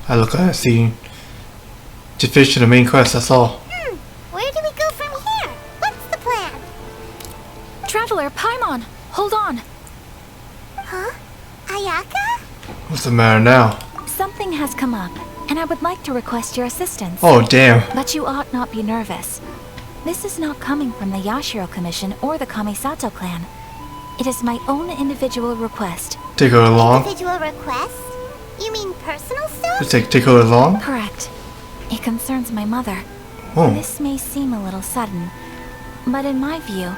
I look at that scene. Just finishing the main quest, that's all. Where do we go from here? What's the plan? Traveler, Paimon, hold on. Huh? Ayaka? What's the matter now? Something has come up, and I would like to request your assistance. Oh, damn. But you ought not be nervous. This is not coming from the Yashiro Commission or the Kamisato clan. It is my own individual request. Take her along? Individual request? You mean personal stuff? Take her along? Correct. It concerns my mother. Oh. This may seem a little sudden, but in my view,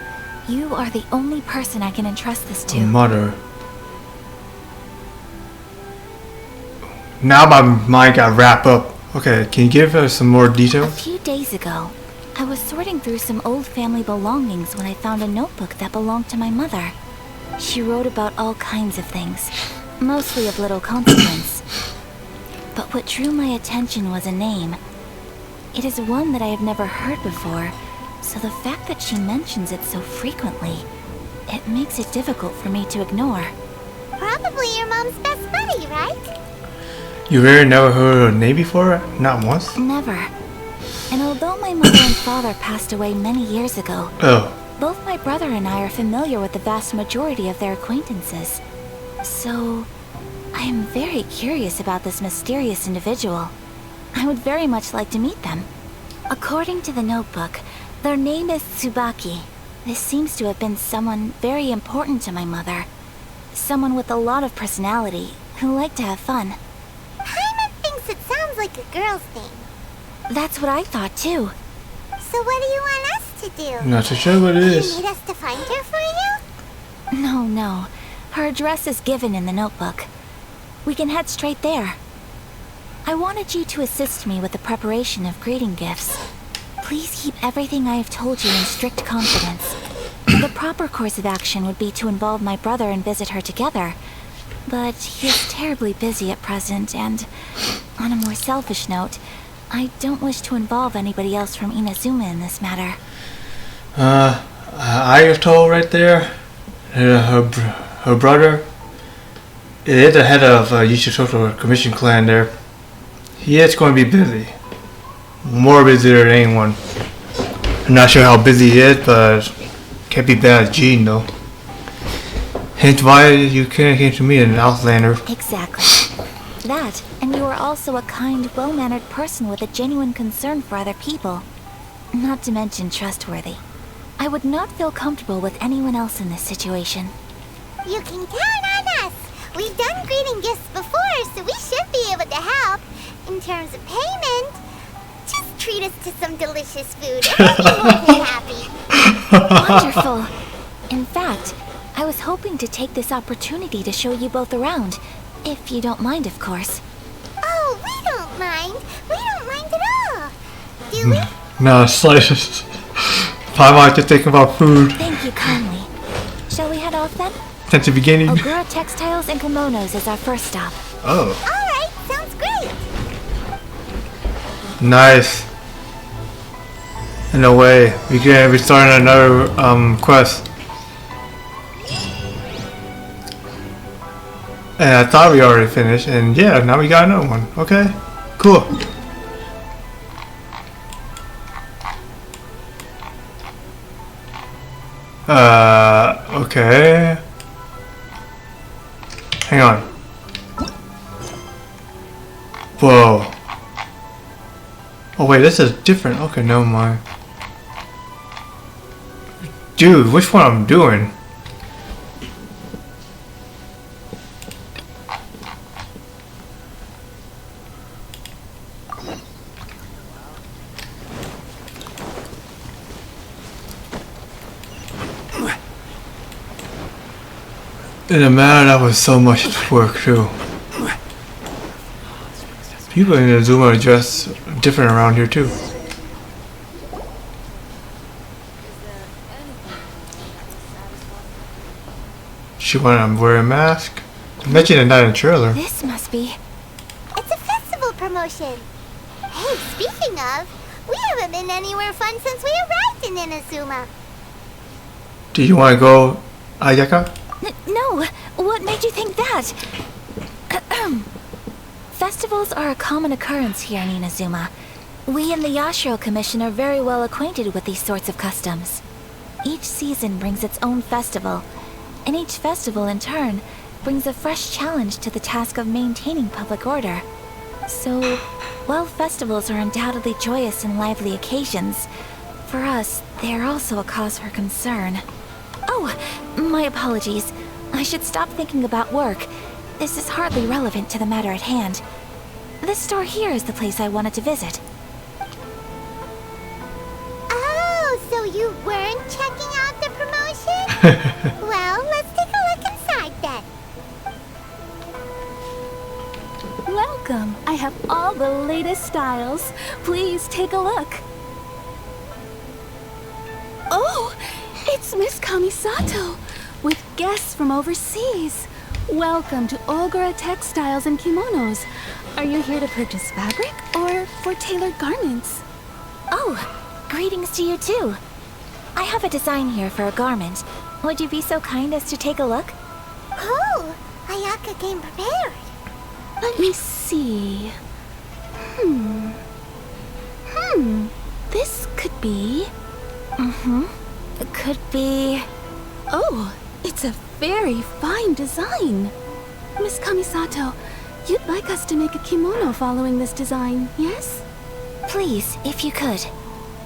you are the only person I can entrust this to. Mother. Now my mind got wrapped up. Okay, can you give us some more A details? few days ago, I was sorting through some old family belongings when I found a notebook that belonged to my mother. She wrote about all kinds of things, mostly of little consequence. But what drew my attention was a name. It is one that I have never heard before, so the fact that she mentions it so frequently, it makes it difficult for me to ignore. Probably your mom's best buddy, right? You really never heard her name before? Not once? Never. And although my mother and father passed away many years ago, Oh. both my brother and I are familiar with the vast majority of their acquaintances. So, I am very curious about this mysterious individual. I would very much like to meet them. According to the notebook, their name is Tsubaki. This seems to have been someone very important to my mother. Someone with a lot of personality, who liked to have fun. Paimon thinks it sounds like a girl's name. That's what I thought too. So what do you want us to do? Not too sure what it Do you is. need us to find her for you? No. Her address is given in the notebook. We can head straight there. I wanted you to assist me with the preparation of greeting gifts. Please keep everything I have told you in strict confidence. The proper course of action would be to involve my brother and visit her together. But he is terribly busy at present, and on a more selfish note, I don't wish to involve anybody else from Inazuma in this matter. I have told right there, her brother is the head of Yushishoto Commission clan there. He is going to be busy. More busy than anyone. I'm not sure how busy he is, but can't be bad as Jean though. Hence why you came to me, an Outlander. Exactly. That, and you are also a kind, well-mannered person with a genuine concern for other people. Not to mention trustworthy. I would not feel comfortable with anyone else in this situation. You can count on us. We've done greeting gifts before, so we should be able to help. In terms of payment, just treat us to some delicious food and we'll be more than happy. Wonderful. In fact, I was hoping to take this opportunity to show you both around, if you don't mind, of course. Oh, we don't mind. We don't mind at all. Do we? No, slightest. I might just think about food Thank you kindly. Shall we head off then? since the beginning. Ogura Textiles and Kimonos is our first stop. Oh, Alright, sounds great. nice. In a way, we can be starting another quest. And I thought we already finished, and yeah, now we got another one. Okay, cool. Okay. Hang on. Whoa. Oh wait, this is different. Okay, never mind. Dude, which one I'm doing? In a matter that was so much work too. People in the Zuma are just different around here too. She wanted to wear a mask. Mentioned it not in the trailer. This must be... It's a festival promotion. Hey, speaking of, we haven't been anywhere fun since we arrived in Inazuma. Do you want to go, Ayaka? No, what made you think that? Festivals are a common occurrence here in Inazuma. We in the Yashiro Commission are very well acquainted with these sorts of customs. Each season brings its own festival, and each festival in turn brings a fresh challenge to the task of maintaining public order. So, while festivals are undoubtedly joyous and lively occasions, for us, they are also a cause for concern. Oh, my apologies. I should stop thinking about work. This is hardly relevant to the matter at hand. This store here is the place I wanted to visit. Oh, so you weren't checking out the promotion? Well, let's take a look inside then. Welcome. I have all the latest styles. Please take a look. Oh, it's Miss Kamisato with guests from overseas. Welcome to Ogura Textiles and Kimonos. Are you here to purchase fabric or for tailored garments? Oh, greetings to you too. I have a design here for a garment. Would you be so kind as to take a look? Oh, Ayaka came prepared. Let me see. This could be... It could be... Oh, it's a very fine design. Miss Kamisato, you'd like us to make a kimono following this design, yes? Please, if you could.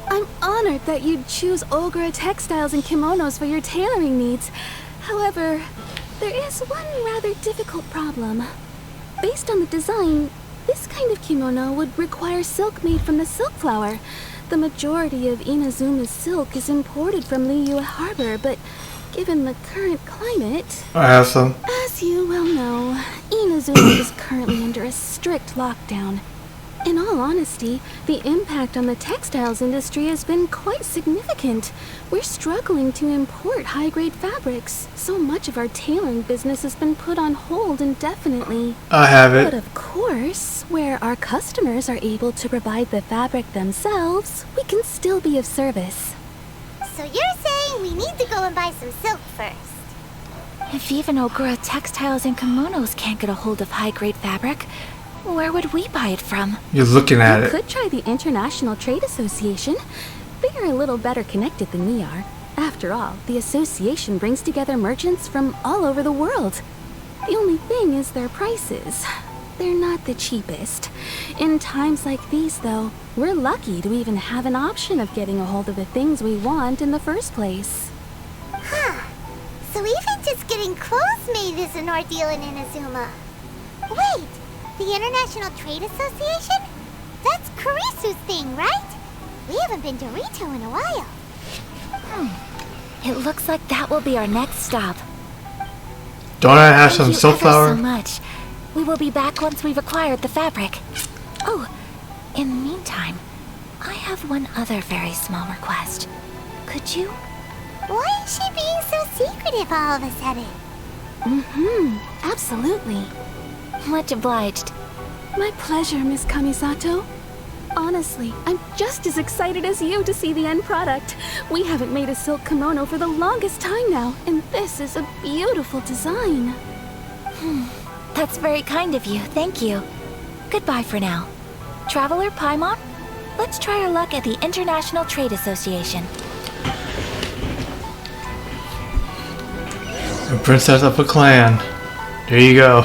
I'm honored that you'd choose Ogura Textiles and Kimonos for your tailoring needs. However, there is one rather difficult problem. Based on the design, this kind of kimono would require silk made from the silk flower. The majority of Inazuma's silk is imported from Liyue Harbor, but given the current climate... I have some. As you well know, Inazuma is currently under a strict lockdown. In all honesty, the impact on the textiles industry has been quite significant. We're struggling to import high-grade fabrics. So much of our tailoring business has been put on hold indefinitely. I have But it. of course, where our customers are able to provide the fabric themselves, we can still be of service. So you're saying we need to go and buy some silk first? If even Ogura Textiles and Kimonos can't get a hold of high-grade fabric, where would we buy it from? You're looking at You it. could try the International Trade Association. They are a little better connected than we are. After all, the association brings together merchants from all over the world. The only thing is their prices. They're not the cheapest. In times like these, though, we're lucky to even have an option of getting a hold of the things we want in the first place. Huh. So even just getting clothes made is an ordeal in Inazuma. Wait, the International Trade Association? That's Kurisu's thing, right? We haven't been to Rito in a while. It looks like that will be our next stop. Don't I have Thank some you silk ever so flower? much. We will be back once we've acquired the fabric. Oh, in the meantime, I have one other very small request. Could you? Why is she being so secretive all of a sudden? Absolutely. Much obliged. My pleasure, Miss Kamisato. Honestly, I'm just as excited as you to see the end product. We haven't made a silk kimono for the longest time now, and this is a beautiful design. That's very kind of you, thank you. Goodbye for now. Traveler Paimon, let's try our luck at the International Trade Association. The princess of a clan. There you go.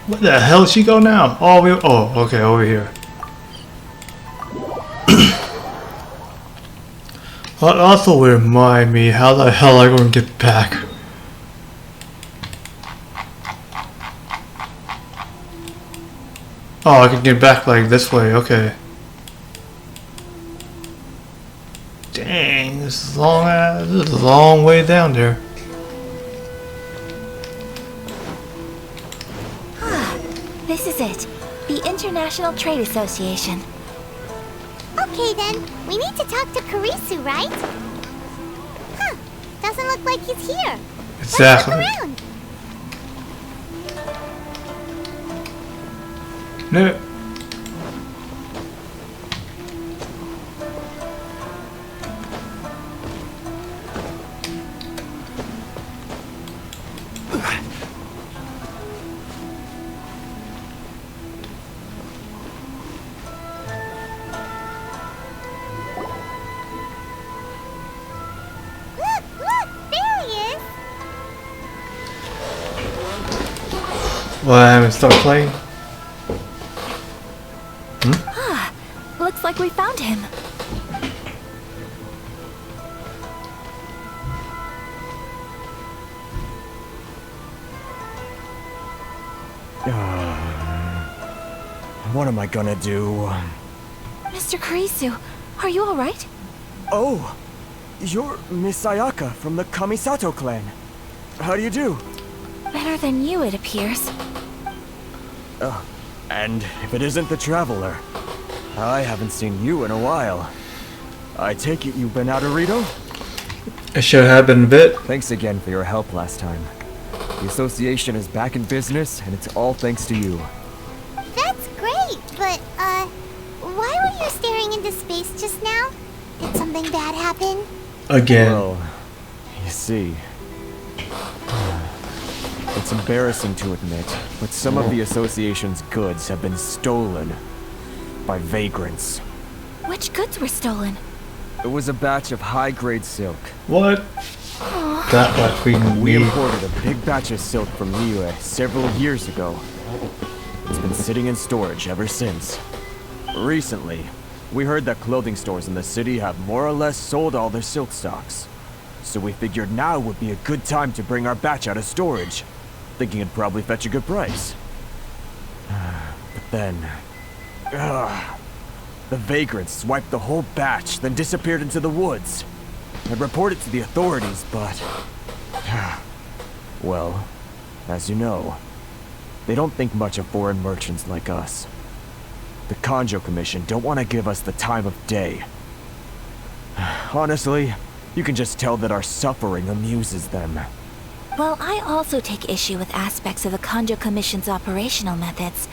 Where the hell did she go now? Oh, okay, over here. That also would remind me how the hell I'm going to get back. Oh, I can get back like this way, okay. Dang, this is a long way down there. This is it, the International Trade Association. Okay then, we need to talk to Kurisu, right? Huh, doesn't look like he's here. Exactly. Let's look around. No. Well, I haven't started playing. Looks like we found him. What am I gonna do? Mr. Kurisu, are you alright? Oh, you're Miss Ayaka from the Kamisato clan. How do you do? Better than you, it appears. And if it isn't the Traveler, I haven't seen you in a while. I take it you've been out of Rito? It should have been a bit. Thanks again for your help last time. The association is back in business, and it's all thanks to you. That's great, but, why were you staring into space just now? Did something bad happen? Again. Well, you see... It's embarrassing to admit, but some of the association's goods have been stolen by vagrants. Which goods were stolen? It was a batch of high-grade silk. What? That what we We need. imported a big batch of silk from Liyue several years ago. It's been sitting in storage ever since. Recently, we heard that clothing stores in the city have more or less sold all their silk stocks. So we figured now would be a good time to bring our batch out of storage, thinking it'd probably fetch a good price. But then... the vagrants swiped the whole batch, then disappeared into the woods. I reported to the authorities, but... well, as you know, they don't think much of foreign merchants like us. The Kanjo Commission don't want to give us the time of day. Honestly, you can just tell that our suffering amuses them. Well, I also take issue with aspects of the Kanjo Commission's operational methods.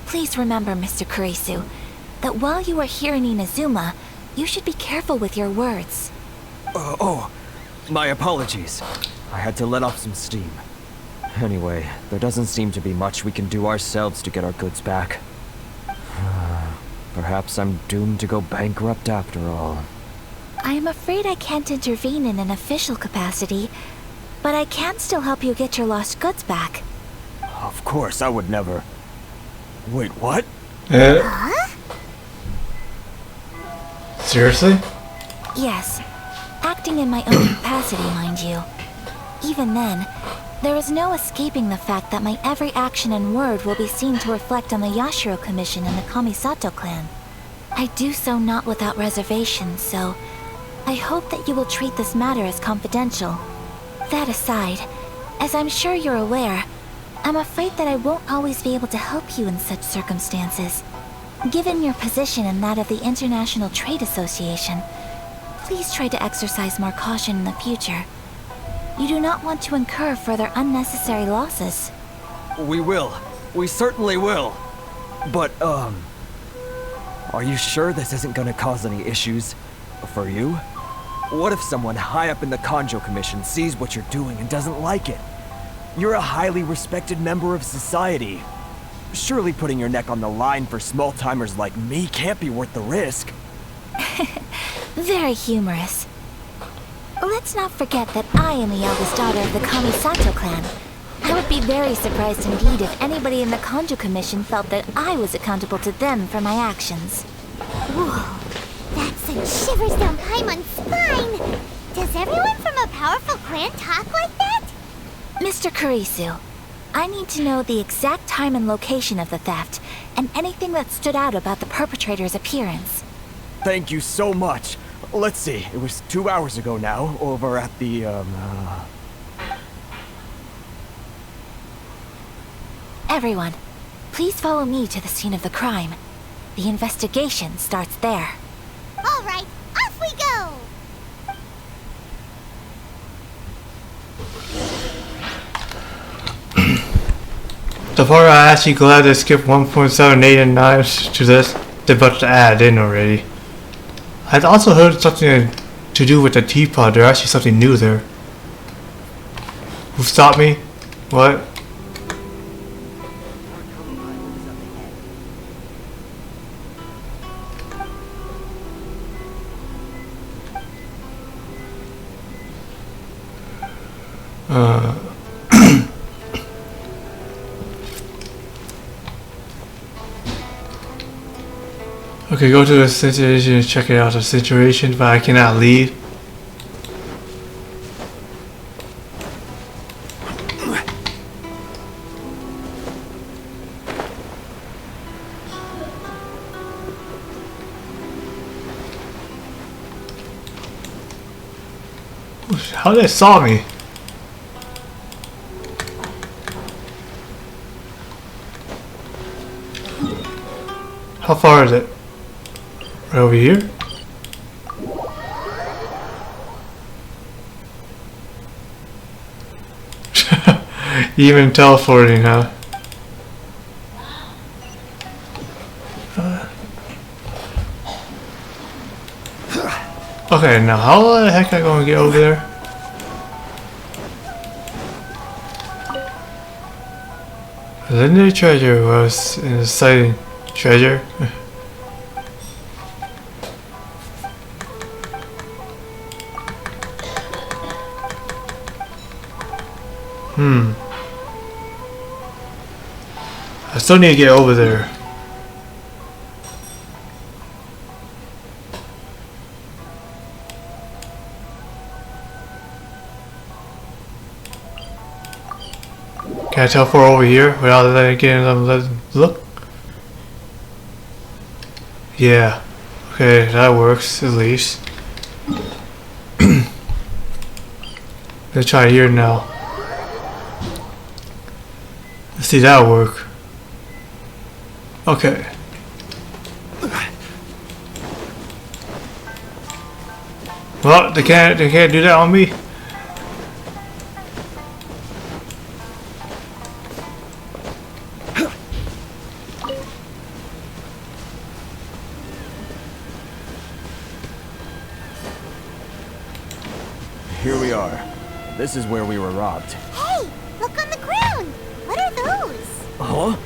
Please remember, Mr. Kurisu, that while you are here in Inazuma, you should be careful with your words. My apologies. I had to let off some steam. Anyway, there doesn't seem to be much we can do ourselves to get our goods back. Perhaps I'm doomed to go bankrupt after all. I am afraid I can't intervene in an official capacity, but I can still help you get your lost goods back. Of course, I would never... Wait, what? Seriously? Yes, acting in my own capacity, mind you. Even then, there is no escaping the fact that my every action and word will be seen to reflect on the Yashiro Commission and the Kamisato clan. I do so not without reservation, so I hope that you will treat this matter as confidential. That aside, as I'm sure you're aware, I'm afraid that I won't always be able to help you in such circumstances. Given your position and that of the International Trade Association, please try to exercise more caution in the future. You do not want to incur further unnecessary losses. We will. We certainly will. But, are you sure this isn't gonna cause any issues? For you? What if someone high up in the Kanjo Commission sees what you're doing and doesn't like it? You're a highly respected member of society. Surely putting your neck on the line for small-timers like me can't be worth the risk. Very humorous. Let's not forget that I am the eldest daughter of the Kamisato clan. I would be very surprised indeed if anybody in the Kanjo Commission felt that I was accountable to them for my actions. Whoa, that sent shivers down Paimon's spine! Does everyone from a powerful clan talk like that? Mr. Kurisu, I need to know the exact time and location of the theft, and anything that stood out about the perpetrator's appearance. Thank you so much. Let's see, it was 2 hours ago now, over at the, Everyone, please follow me to the scene of the crime. The investigation starts there. All right, off we go! So far, I'm actually glad they skipped 1.78 and 9 to this. They're about to add in already. I'd also heard something to do with the teapot. There's actually something new there. Who stopped me? What? Okay, go to the situation and check it out the situation, but I cannot leave. How they saw me? How far is it? Right over here? Even teleporting, huh? Okay, now how the heck am I gonna get over there? Legendary treasure was an exciting treasure. I still need to get over there. Can I teleport over here without letting getting them look? Yeah. Okay, that works at least. Let's try here now. Let's see that work. Okay. Well, they can't do that on me. Here we are. This is where we were robbed. Hey, look on the ground. What are those? Huh?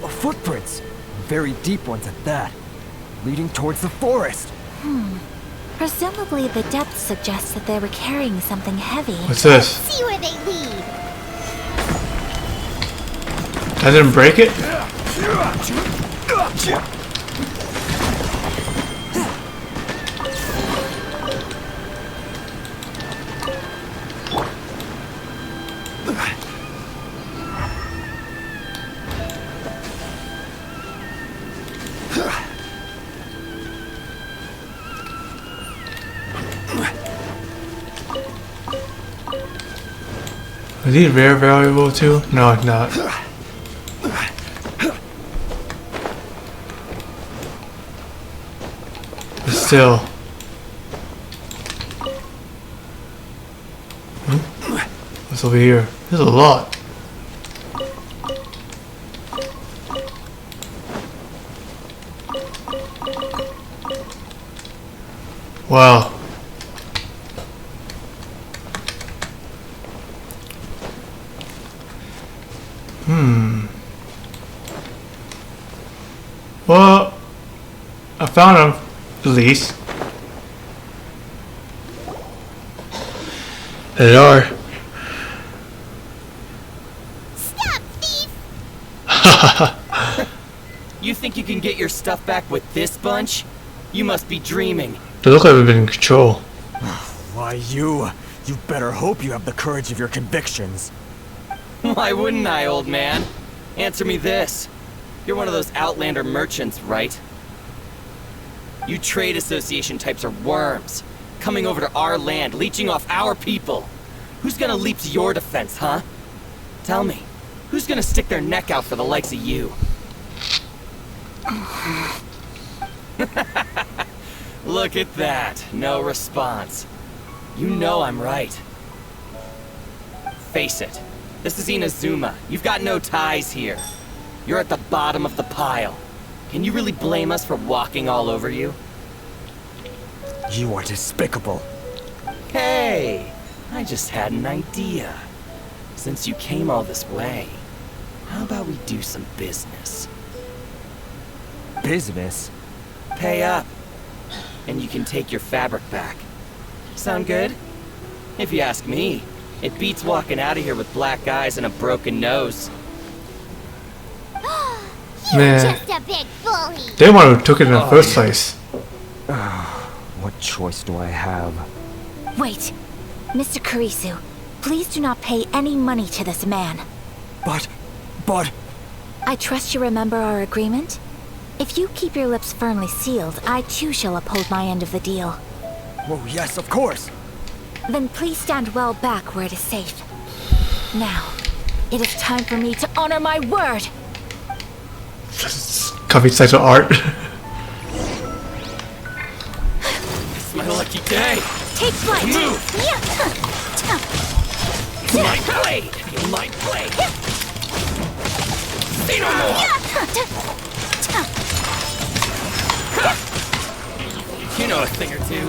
Footprints. Very deep ones at that. Leading towards the forest. Presumably the depth suggests that they were carrying something heavy. What's this? See where they lead. I didn't break it? Are these rare valuable too? No, it's not. But still. What's over here? There's a lot. Wow. Well, I found them, at least. They are. Stop, thief! You think you can get your stuff back with this bunch? You must be dreaming. They look like we've been in control. Why, you better hope you have the courage of your convictions. Why wouldn't I, old man? Answer me this. You're one of those Outlander merchants, right? You trade association types are worms. Coming over to our land, leeching off our people. Who's gonna leap to your defense, huh? Tell me, who's gonna stick their neck out for the likes of you? Look at that, no response. You know I'm right. Face it, this is Inazuma. You've got no ties here. You're at the bottom of the pile. Can you really blame us for walking all over you? You are despicable. Hey, I just had an idea. Since you came all this way, how about we do some business? Business? Pay up, and you can take your fabric back. Sound good? If you ask me, it beats walking out of here with black eyes and a broken nose. You're Man. just a big bully. They one who took it in the first place. What choice do I have? Wait. Mr. Kurisu, please do not pay any money to this man. But... I trust you remember our agreement? If you keep your lips firmly sealed, I too shall uphold my end of the deal. Oh, yes, of course. Then please stand well back where it is safe. Now, it is time for me to honor my word! Coffee sites of art. It's my lucky day. Take flight! Move! My blade! My blade! Say no more! You know a thing or two.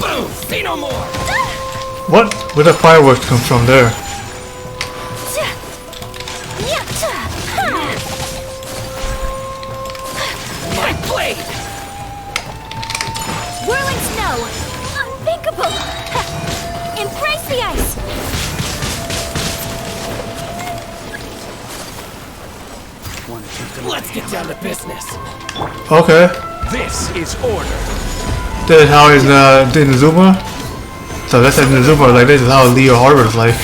Boom! Say no more! What? Where the fireworks come from there? My blade! Whirling snow! Unthinkable! Embrace the ice! Let's get down to business. Okay. This is order. This is how he's in Zuma. So that's in Zuma, like this is how Leo Harbor's like.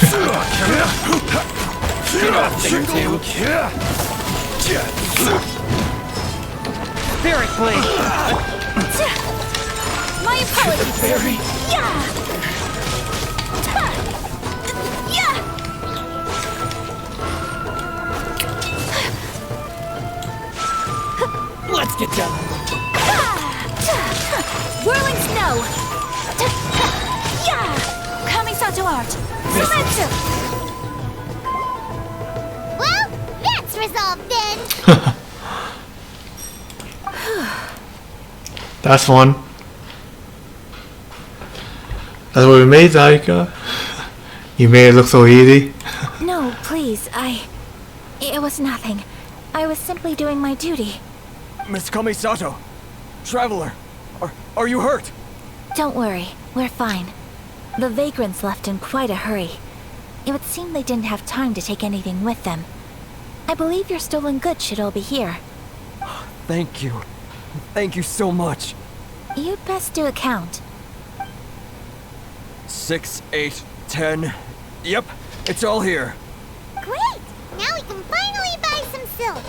You know a thing or two. Spirit Blade! My apologies! Barry. Let's get down. Whirling snow! Kamisato art! Zumetsu! Well, that's resolved then. That's one. That's what we made, Ayaka. You made it look so easy. No, please, It was nothing. I was simply doing my duty. Miss Kamisato! Traveler! Are you hurt? Don't worry, we're fine. The vagrants left in quite a hurry. It would seem they didn't have time to take anything with them. I believe your stolen goods should all be here. Thank you. Thank you so much. You'd best do a count. 6, 8, 10. Yep, it's all here. Great! Now we can finally buy some silk.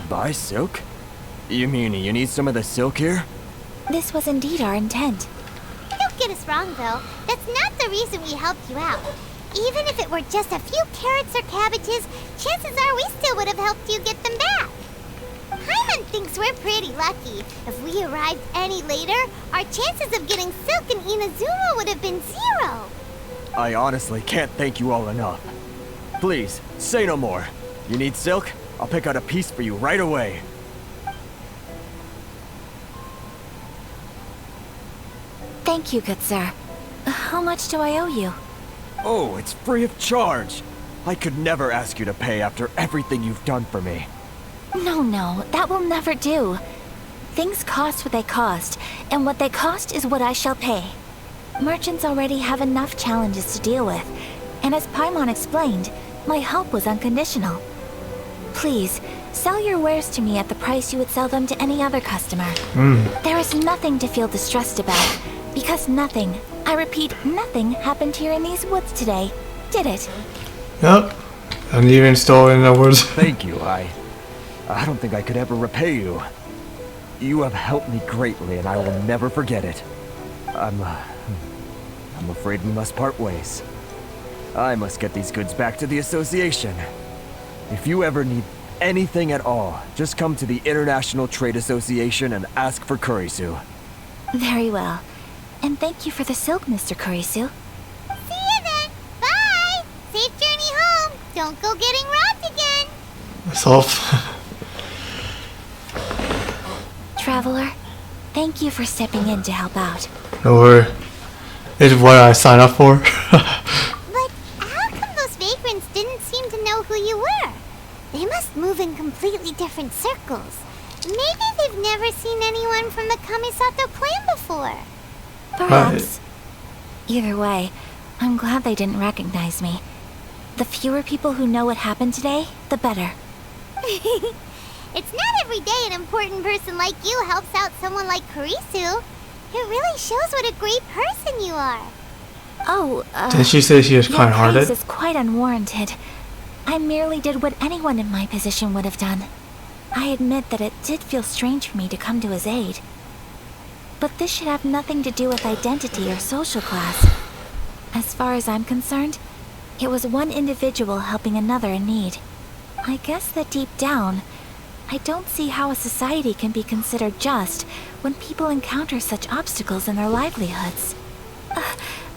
Buy silk? You mean you need some of the silk here? This was indeed our intent. Don't get us wrong, though. That's not the reason we helped you out. Even if it were just a few carrots or cabbages, chances are we still would have helped you get them back. Paimon thinks we're pretty lucky. If we arrived any later, our chances of getting silk in Inazuma would have been 0. I honestly can't thank you all enough. Please, say no more. You need silk? I'll pick out a piece for you right away. Thank you, good sir. How much do I owe you? Oh, it's free of charge. I could never ask you to pay after everything you've done for me. No, that will never do. Things cost what they cost, and what they cost is what I shall pay. Merchants already have enough challenges to deal with, and as Paimon explained, my help was unconditional. Please, sell your wares to me at the price you would sell them to any other customer. There is nothing to feel distressed about, because nothing, I repeat, nothing happened here in these woods today, did it? Yep. And even stole in other words. Thank you, I don't think I could ever repay you. You have helped me greatly, and I will never forget it. I'm afraid we must part ways. I must get these goods back to the association. If you ever need anything at all, just come to the International Trade Association and ask for Kurisu. Very well. And thank you for the silk, Mr. Kurisu. See you then. Bye. Safe journey home. Don't go getting robbed again. Myself. Traveler, thank you for stepping in to help out. No worry. It's what I signed up for. But how come those vagrants didn't seem to know who you were? They must move in completely different circles. Maybe they've never seen anyone from the Kamisato clan before. Perhaps. Either way, I'm glad they didn't recognize me. The fewer people who know what happened today, the better. It's not every day an important person like you helps out someone like Kurisu. It really shows what a great person you are. Oh, Did she say she was your kind-hearted? praise is quite unwarranted. I merely did what anyone in my position would have done. I admit that it did feel strange for me to come to his aid. But this should have nothing to do with identity or social class. As far as I'm concerned, it was one individual helping another in need. I guess that deep down, I don't see how a society can be considered just when people encounter such obstacles in their livelihoods.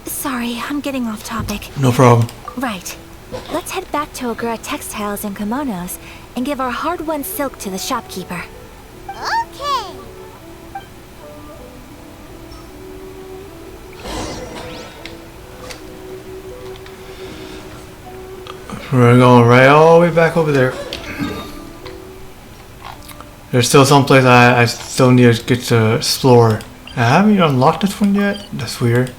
Sorry, I'm getting off topic. No problem. Right. Let's head back to Ogura Textiles and Kimonos and give our hard-won silk to the shopkeeper. Okay. We're going right all the way back over there. There's still some place I still need to get to explore. I haven't even unlocked this one yet. That's weird.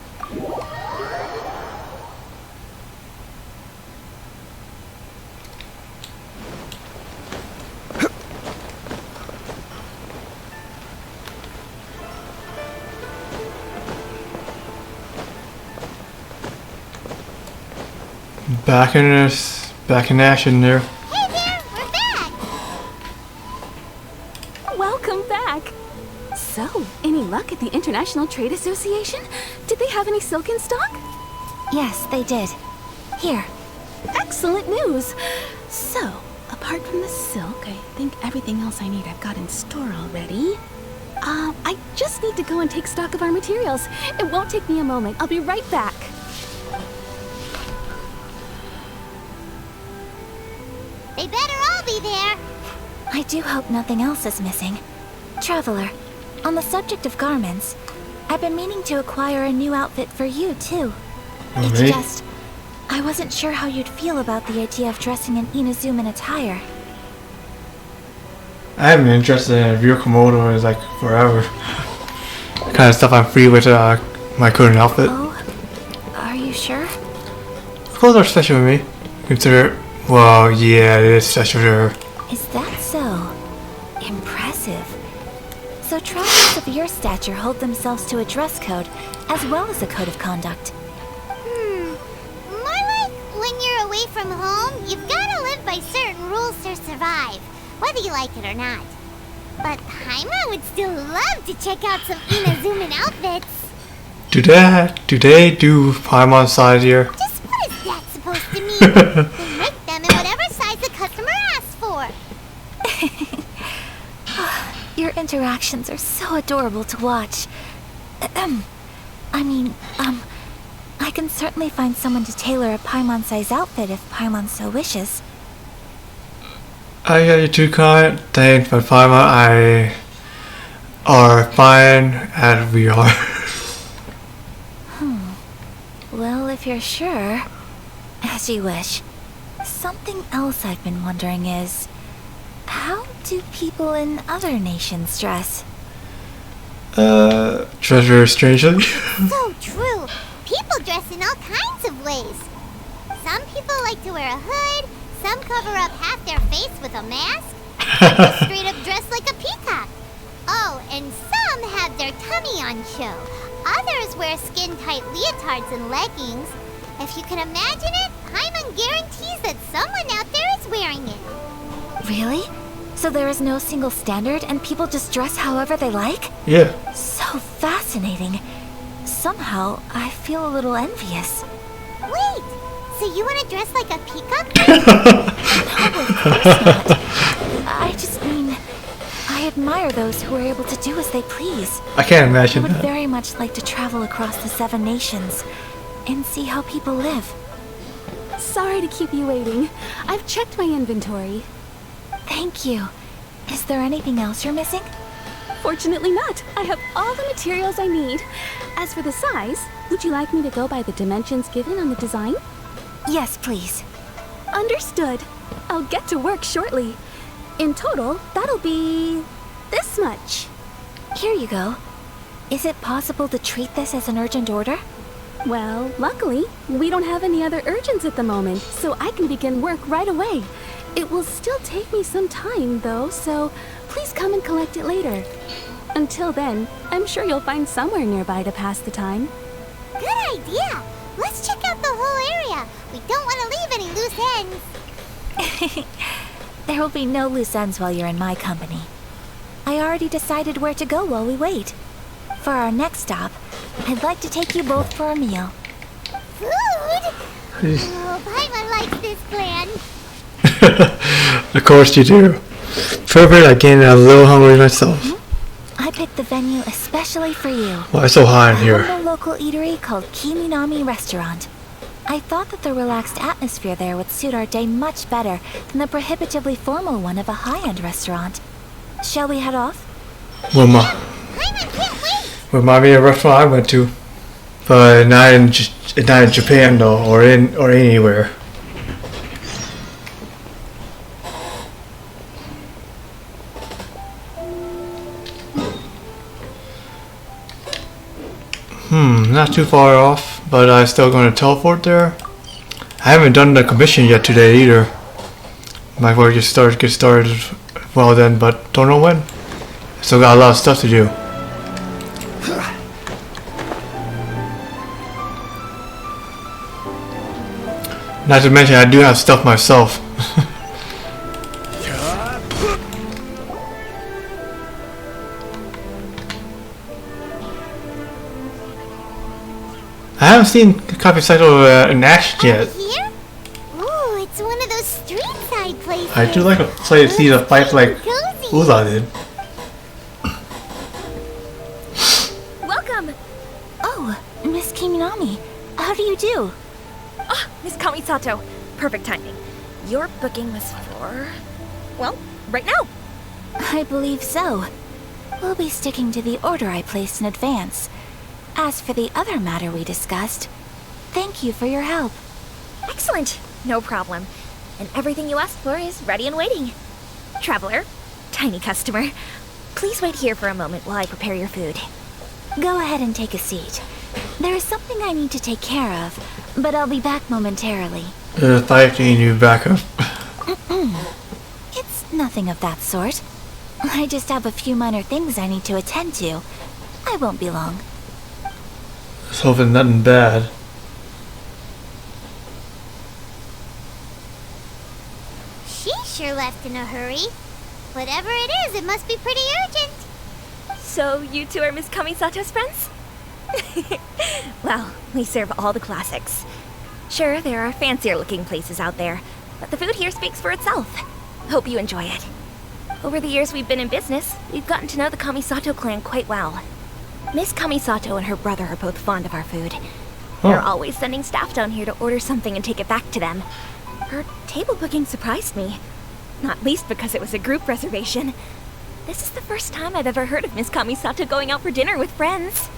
Back in action there. Hey there, we're back. Welcome back. So, any luck at the International Trade Association? Did they have any silk in stock? Yes, they did. Here. Excellent news. So, apart from the silk, I think everything else I need I've got in store already. I just need to go and take stock of our materials. It won't take me a moment. I'll be right back. They better all be there. I do hope nothing else is missing. Traveler, on the subject of garments, I've been meaning to acquire a new outfit for you, too. It's Me? just, I wasn't sure how you'd feel about the idea of dressing in Inazuman attire. I have been interested in real kimono like forever. Kind of stuff I'm free with my current outfit. Oh, are you sure? Clothes are special to me. Consider, well, yeah, it is special to her. Is that so? Impressive. So travelers of your stature hold themselves to a dress code, as well as a code of conduct. More like when you're away from home, you've gotta live by certain rules to survive, whether you like it or not. But Paimon would still love to check out some Inazuman outfits. Do they do Paimon size here? Just what is that supposed to mean? They make them in whatever size the customer asks for. Your interactions are so adorable to watch. I can certainly find someone to tailor a Paimon-size outfit if Paimon so wishes. I got you too kind. Thanks, but Paimon, I are fine as we are. Well, if you're sure, as you wish. Something else I've been wondering is, how do people in other nations dress? Dress very strangely. So true. People dress in all kinds of ways. Some people like to wear a hood, some cover up half their face with a mask, some straight up dress like a peacock. Oh, and some have their tummy on show. Others wear skin-tight leotards and leggings. If you can imagine it, Paimon guarantees that someone out there is wearing it. Really? So there is no single standard and people just dress however they like? Yeah. So fascinating. Somehow, I feel a little envious. Wait, so you want to dress like a peacock? No, of course not. I just mean, I admire those who are able to do as they please. I can't I imagine would that. very much like to travel across the 7 nations and see how people live. Sorry to keep you waiting. I've checked my inventory. Thank you. Is there anything else you're missing? Fortunately not. I have all the materials I need. As for the size, would you like me to go by the dimensions given on the design? Yes, please. Understood. I'll get to work shortly. In total, that'll be this much. Here you go. Is it possible to treat this as an urgent order? Well, luckily, we don't have any other urgents at the moment, so I can begin work right away. It will still take me some time, though, so please come and collect it later. Until then, I'm sure you'll find somewhere nearby to pass the time. Good idea. Let's check out the whole area. We don't want to leave any loose ends. There will be no loose ends while you're in my company. I already decided where to go while we wait. For our next stop, I'd like to take you both for a meal. Food? Oh, Paimon likes this plan. Of course you do. Perfect, I'm getting a little hungry myself. I picked the venue especially for you. Why it's so hot in A here? humble local eatery called Kiminami Restaurant. I thought that the relaxed atmosphere there would suit our day much better than the prohibitively formal one of a high-end restaurant. Shall we head off? Paimon can't wait. Remind me of a restaurant I went to. But not in Japan though, or anywhere. Not too far off, but I'm still going to teleport there. I haven't done the commission yet today either. Might work get started well then, but don't know when. Still got a lot of stuff to do. Not to mention I do have stuff myself. I haven't seen Kamisato in action yet. Here? Ooh, it's one of those street side places. I do like to see the fight like Cozy. Uza did. Welcome! Oh, Miss Kiminami. How do you do? Ah, Miss Kamisato. Perfect timing. Your booking was for... well, right now. I believe so. We'll be sticking to the order I placed in advance. As for the other matter we discussed, thank you for your help. Excellent. No problem. And everything you asked for is ready and waiting. Traveler, tiny customer, please wait here for a moment while I prepare your food. Go ahead and take a seat. There is something I need to take care of, but I'll be back momentarily. Fighting you back up. It's nothing of that sort. I just have a few minor things I need to attend to. I won't be long. Let's hope it's nothing bad. She sure left in a hurry. Whatever it is, it must be pretty urgent. So you two are Miss Kamisato's friends? Well, we serve all the classics. Sure, there are fancier looking places out there, but the food here speaks for itself. Hope you enjoy it. Over the years we've been in business, we've gotten to know the Kamisato clan quite well. Miss Kamisato and her brother are both fond of our food. They're always sending staff down here to order something and take it back to them. Her table booking surprised me. Not least because it was a group reservation. This is the first time I've ever heard of Miss Kamisato going out for dinner with friends.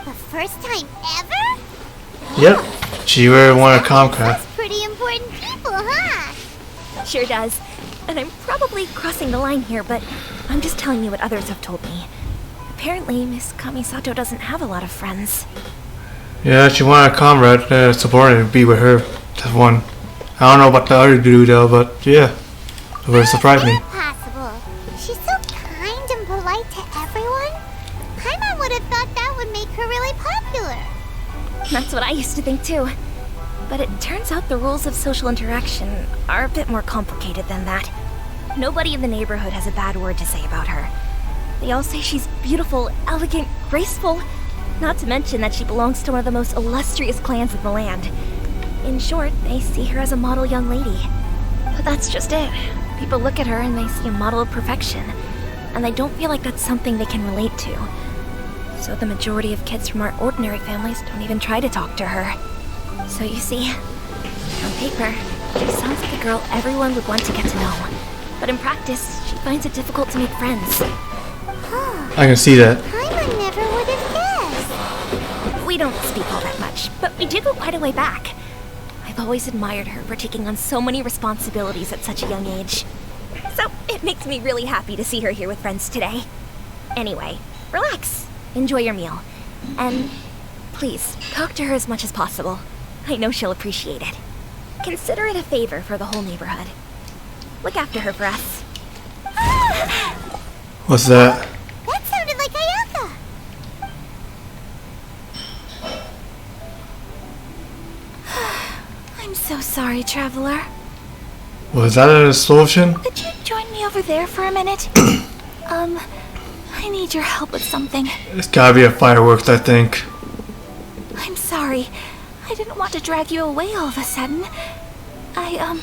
The first time ever? Yep. She were one of Comcast. That's pretty important people, huh? Sure does. And I'm probably crossing the line here, but I'm just telling you what others have told me. Apparently, Miss Kamisato doesn't have a lot of friends. Yeah, she wanted a comrade supporting to be with her. That's one. I don't know about the other dude though, but yeah. It would surprise me. Impossible. She's so kind and polite to everyone. Paimon would have thought that would make her really popular. That's what I used to think too. But it turns out the rules of social interaction are a bit more complicated than that. Nobody in the neighborhood has a bad word to say about her. They all say she's beautiful, elegant, graceful, not to mention that she belongs to one of the most illustrious clans in the land. In short, they see her as a model young lady. But that's just it. People look at her and they see a model of perfection, and they don't feel like that's something they can relate to. So the majority of kids from our ordinary families don't even try to talk to her. So you see, on paper, she sounds like a girl everyone would want to get to know. But in practice, she finds it difficult to make friends. I can see that. Paimon never would have guessed. We don't speak all that much, but we do go quite a way back. I've always admired her for taking on so many responsibilities at such a young age. So it makes me really happy to see her here with friends today. Anyway, relax. Enjoy your meal. And Please, talk to her as much as possible. I know she'll appreciate it. Consider it a favor for the whole neighborhood. Look after her for us. What's that? That sounded like Ayaka. I'm so sorry, traveler. Was that an explosion? Could you join me over there for a minute? I need your help with something. It's gotta be a fireworks, I think. I'm sorry. I didn't want to drag you away all of a sudden. I,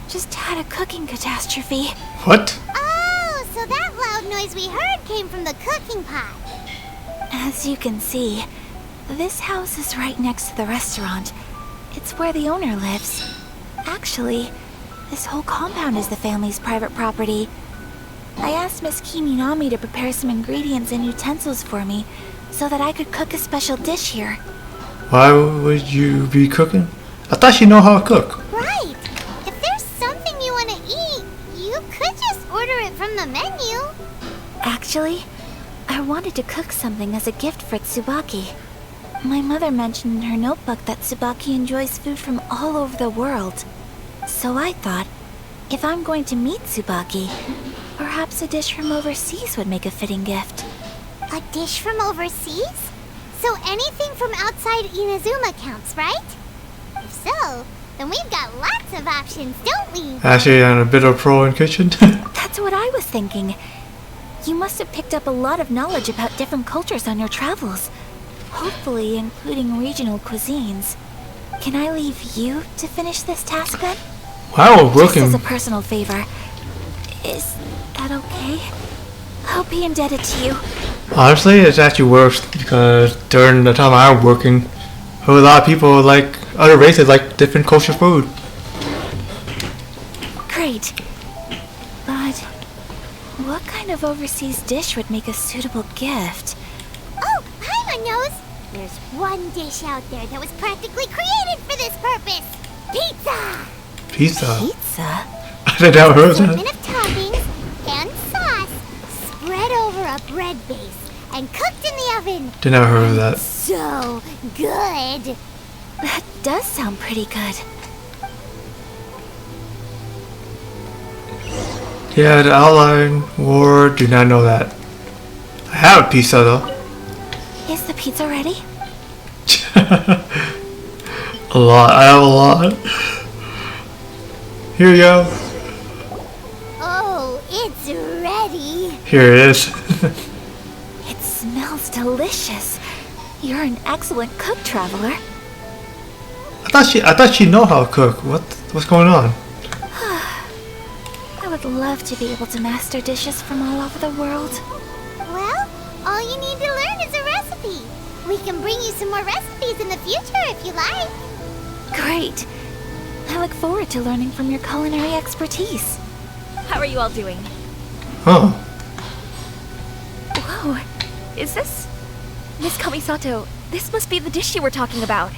just had a cooking catastrophe. What? Oh, so that loud noise we heard came from the cooking pot. As you can see, this house is right next to the restaurant. It's where the owner lives. Actually, this whole compound is the family's private property. I asked Miss Kiminami to prepare some ingredients and utensils for me so that I could cook a special dish here. Why would you be cooking? I thought you know how to cook. Right. If there's something you want to eat, you could just order it from the menu. Actually, I wanted to cook something as a gift for Tsubaki. My mother mentioned in her notebook that Tsubaki enjoys food from all over the world. So I thought, if I'm going to meet Tsubaki, perhaps a dish from overseas would make a fitting gift. A dish from overseas? So anything from outside Inazuma counts, right? If so, then we've got lots of options, don't we? Actually, I'm a bit of a pro in kitchen. That's what I was thinking. You must have picked up a lot of knowledge about different cultures on your travels. Hopefully including regional cuisines. Can I leave you to finish this task then? Wow, Just working. as a personal favor. Is that okay? I'll be indebted to you. Honestly, it actually works because during the time I'm working, a lot of people like other races like different culture food. Great. But what kind of overseas dish would make a suitable gift? Oh, Paimon knows! There's one dish out there that was practically created for this purpose! Pizza! Pizza? Pizza? I never heard of Assortment that. of toppings and sauce spread over a bread base and cooked in the oven. Did never heard of that. So good! That does sound pretty good. Yeah, the outline war. Do not know that. I have a pizza though. Is the pizza ready? A lot. I have a lot. Here you go. Oh, it's ready! Here it is. It smells delicious. You're an excellent cook, traveler. I thought she know how to cook. What's going on? I would love to be able to master dishes from all over the world. Well, all you need to learn is a recipe. We can bring you some more recipes in the future if you like. Great. I look forward to learning from your culinary expertise. How are you all doing? Oh. Whoa, is this... Miss Kamisato, this must be the dish you were talking about.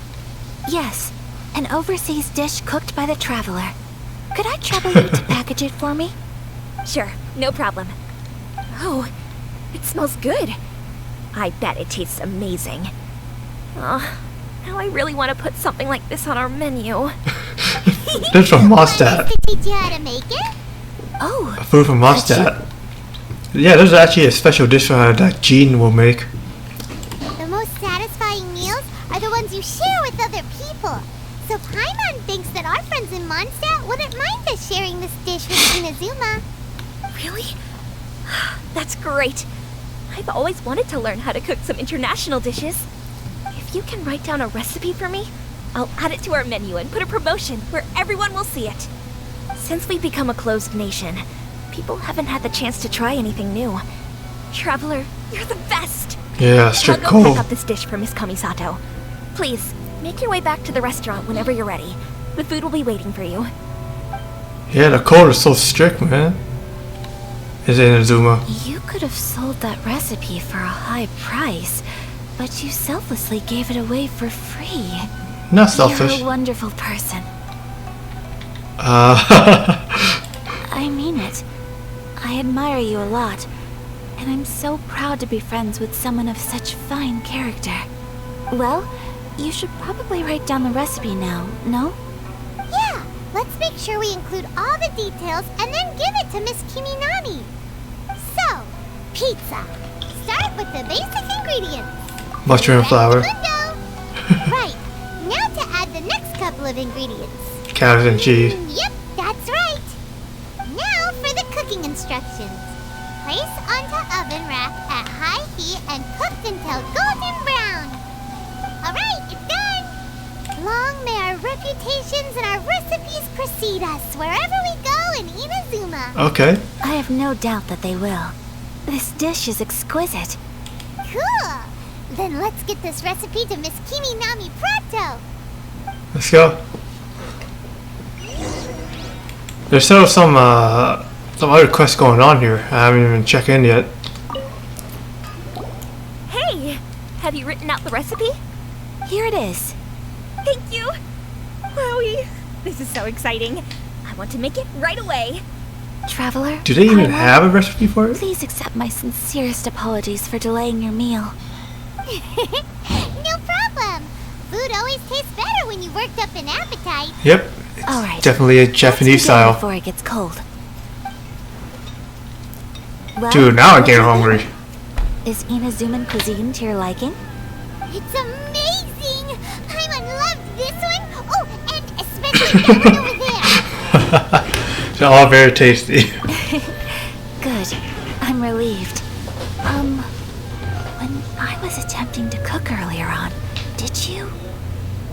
Yes, an overseas dish cooked by the traveler. Could I trouble you to package it for me? Sure, no problem. Oh, it smells good. I bet it tastes amazing. Oh, now I really want to put something like this on our menu. This is from Want us Mondstadt. to teach you how to make it? Oh, Food from Mondstadt. Yeah, there's actually a special dish that Jean will make. The most satisfying meals are the ones you share with other people. So Paimon thinks that our friends in Mondstadt wouldn't mind us sharing this dish with Inazuma. Really? That's great. I've always wanted to learn how to cook some international dishes. If you can write down a recipe for me, I'll add it to our menu and put a promotion where everyone will see it. Since we've become a closed nation, people haven't had the chance to try anything new. Traveler, you're the best! Yeah, strict I'll go code. pack up this dish for Miss Kamisato. Please, make your way back to the restaurant whenever you're ready. The food will be waiting for you. Yeah, the code is so strict, man. Is it Inazuma? you could have sold that recipe for a high price, but you selflessly gave it away for free. Not selfish. You're a wonderful person. I mean it. I admire you a lot, and I'm so proud to be friends with someone of such fine character. Well, you should probably write down the recipe now, no? Yeah, let's make sure we include all the details and then give it to Miss Kiminami. So, pizza. Start with the basic ingredients. Mushroom flour, Right, now to add the next couple of ingredients. carrots and cheese. Yep, that's right. Now for the cooking instructions. Place onto oven rack at high heat and cooked until golden brown. Alright, it's done. Long may our reputations and our recipes precede us wherever we go in Inazuma. Okay. I have no doubt that they will. This dish is exquisite. Cool. Then let's get this recipe to Miss Kiminami pronto. Let's go. There's still some other quests going on here. I haven't even checked in yet. Hey! Have you written out the recipe? Here it is. Thank you! Wowie! This is so exciting. I want to make it right away. Traveler, Do they even Paimon, have a recipe for it? please accept my sincerest apologies for delaying your meal. No problem. Food always tastes better when you worked up an appetite. Yep. It's All right. definitely a Let's Japanese begin style. before it gets cold. Well, Dude, now I'm what do getting you hungry. think? Is Inazuman cuisine to your liking? It's amazing. Paimon loved this one. Oh, and especially that one over there. They're all very tasty. Good. I'm relieved. When I was attempting to cook earlier on, did you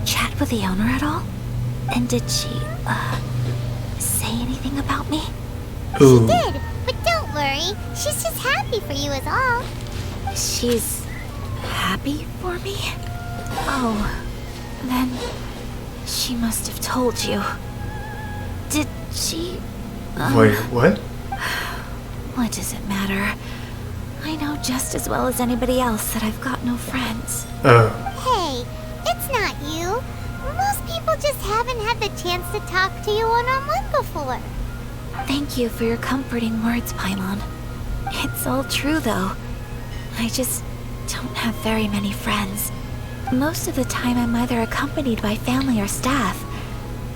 chat with the owner at all? And did she, say anything about me? Ooh. Did, but don't worry. She's just happy for you is all. She's happy for me? Oh, then she must have told you. Did she? Wait, what? What does it matter? I know just as well as anybody else that I've got no friends. Hey, it's not you. Most people just haven't had the chance to talk to you one-on-one before. Thank you for your comforting words, Paimon. It's all true, though. I just don't have very many friends. Most of the time I'm either accompanied by family or staff.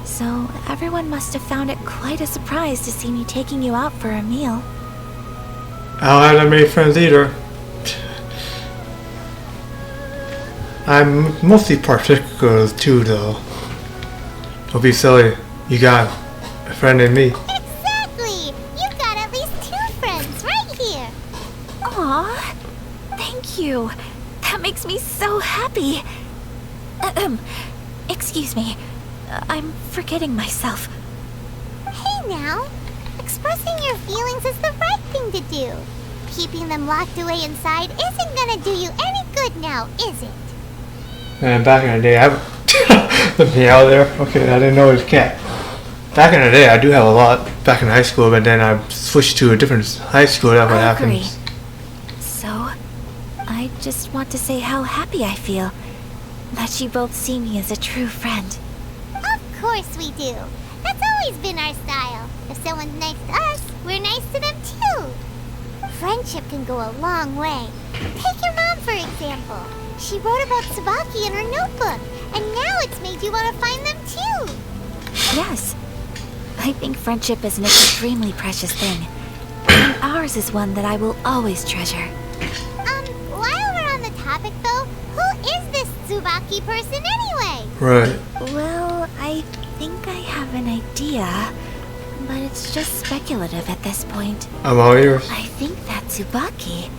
So everyone must have found it quite a surprise to see me taking you out for a meal. I don't have that many friends either. I'm mostly particular too, though. Don't be silly. You got a friend in me. Exactly! You've got at least 2 friends right here. Aw, thank you. That makes me so happy. Excuse me. I'm forgetting myself. Hey now, expressing your feelings is the right thing to do. Keeping them locked away inside isn't gonna do you any good now, is it? Man, back in the day, the meow there. Okay, I didn't know it was a cat. Back in the day, I do have a lot. Back in high school, but then I switched to a different high school. That's what I agree. happens. So, I just want to say how happy I feel that you both see me as a true friend. Of course we do. That's always been our style. If someone's nice to us, we're nice to them too. Friendship can go a long way. Take your mom, for example. She wrote about Tsubaki in her notebook, and now it's made you want to find them too. Yes, I think friendship is an extremely precious thing. And ours is one that I will always treasure. While we're on the topic though, who is this Tsubaki person anyway? Right. Well, I think I have an idea, but it's just speculative at this point. I'm all ears. I think that Tsubaki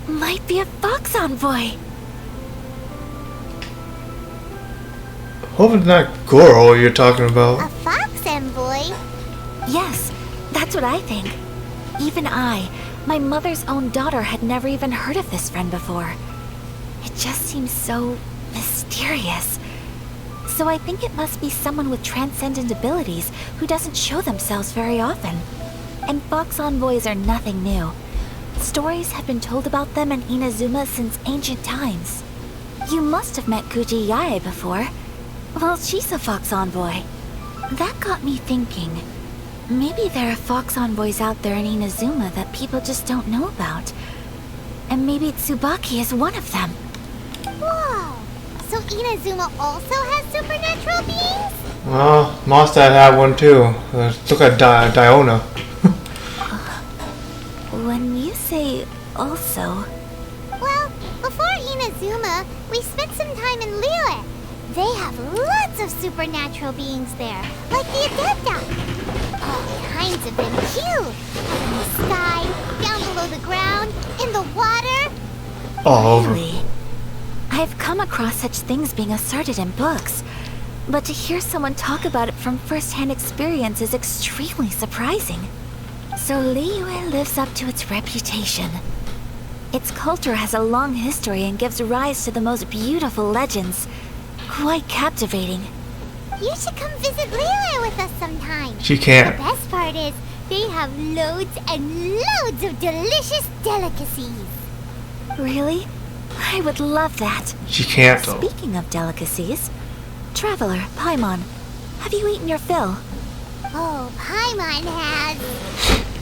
might be a fox envoy. Hope it's not Goro you're talking A about. fox envoy? Yes, that's what I think. Even I, my mother's own daughter, had never even heard of this friend before. It just seems so mysterious. So I think it must be someone with transcendent abilities who doesn't show themselves very often. And fox envoys are nothing new. Stories have been told about them in Inazuma since ancient times. You must have met Kuji Yae before. Well, she's a fox envoy. That got me thinking. Maybe there are fox envoys out there in Inazuma that people just don't know about. And maybe Tsubaki is one of them. Whoa! Inazuma also has supernatural beings? Well, Mondstadt had one too. Look at Diona. When you say also... Well, before Inazuma, we spent some time in Liyue. They have lots of supernatural beings there, like the Adepta. All kinds of them too. In the sky, down below the ground, in the water. All over. Really? I've come across such things being asserted in books, but to hear someone talk about it from first-hand experience is extremely surprising. So Liyue lives up to its reputation. Its culture has a long history and gives rise to the most beautiful legends. Quite captivating. You should come visit Liyue with us sometime. She can't. The best part is, they have loads and loads of delicious delicacies. Really? I would love that. She can't though. Speaking of delicacies, Traveler, Paimon, have you eaten your fill? Oh, Paimon has.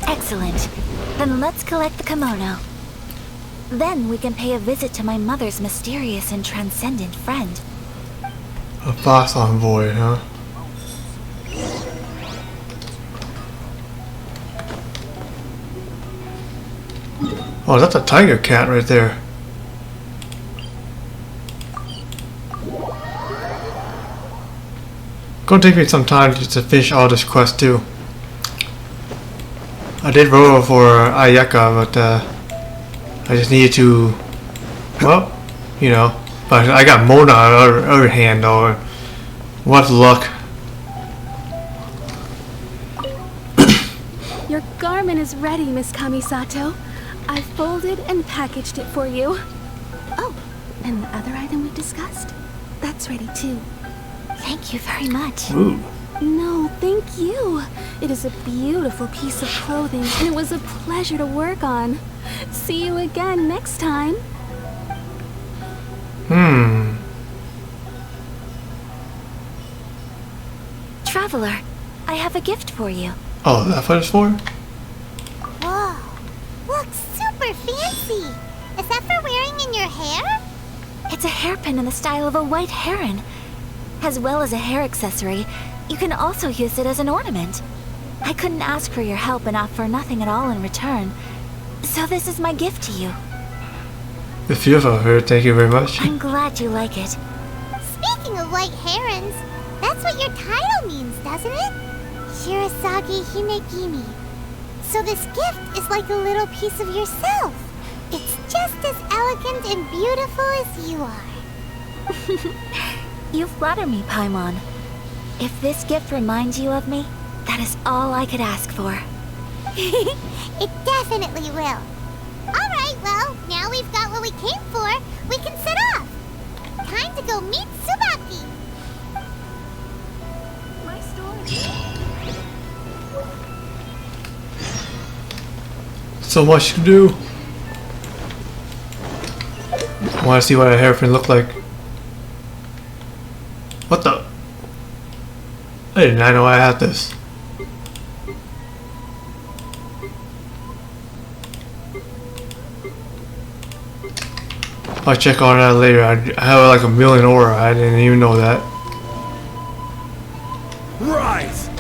Excellent. Then let's collect the kimono. Then we can pay a visit to my mother's mysterious and transcendent friend. A boss envoy, huh? Oh, that's a tiger cat right there. Gonna take me some time just to finish all this quest too. I did roll for Ayaka, but I just needed to, well, you know. But I got Mona on the other hand though. What luck. Your garment is ready, Miss Kamisato. I've folded and packaged it for you. Oh, and the other item we discussed? That's ready too. Thank you very much. Ooh. No, thank you. It is a beautiful piece of clothing, and it was a pleasure to work on. See you again next time. Traveler, I have a gift for you. Oh, that's what it's for? Whoa, looks super fancy. Is that for wearing in your hair? It's a hairpin in the style of a white heron. As well as a hair accessory, you can also use it as an ornament. I couldn't ask for your help and offer nothing at all in return. So this is my gift to you. It's beautiful, her. Thank you very much. I'm glad you like it. Speaking of white herons, that's what your title means, doesn't it? Shirasagi Hinegimi. So this gift is like a little piece of yourself. It's just as elegant and beautiful as you are. You flatter me, Paimon. If this gift reminds you of me, that is all I could ask for. It definitely will. Alright, well, now we've got what we came for, we can set off. Time to go meet Tsubaki. My story. So much to do. I want to see what a hairpin looked like. What the? I did not know I had this. I'll check on that later. I have like a million aura. I didn't even know that. Rise!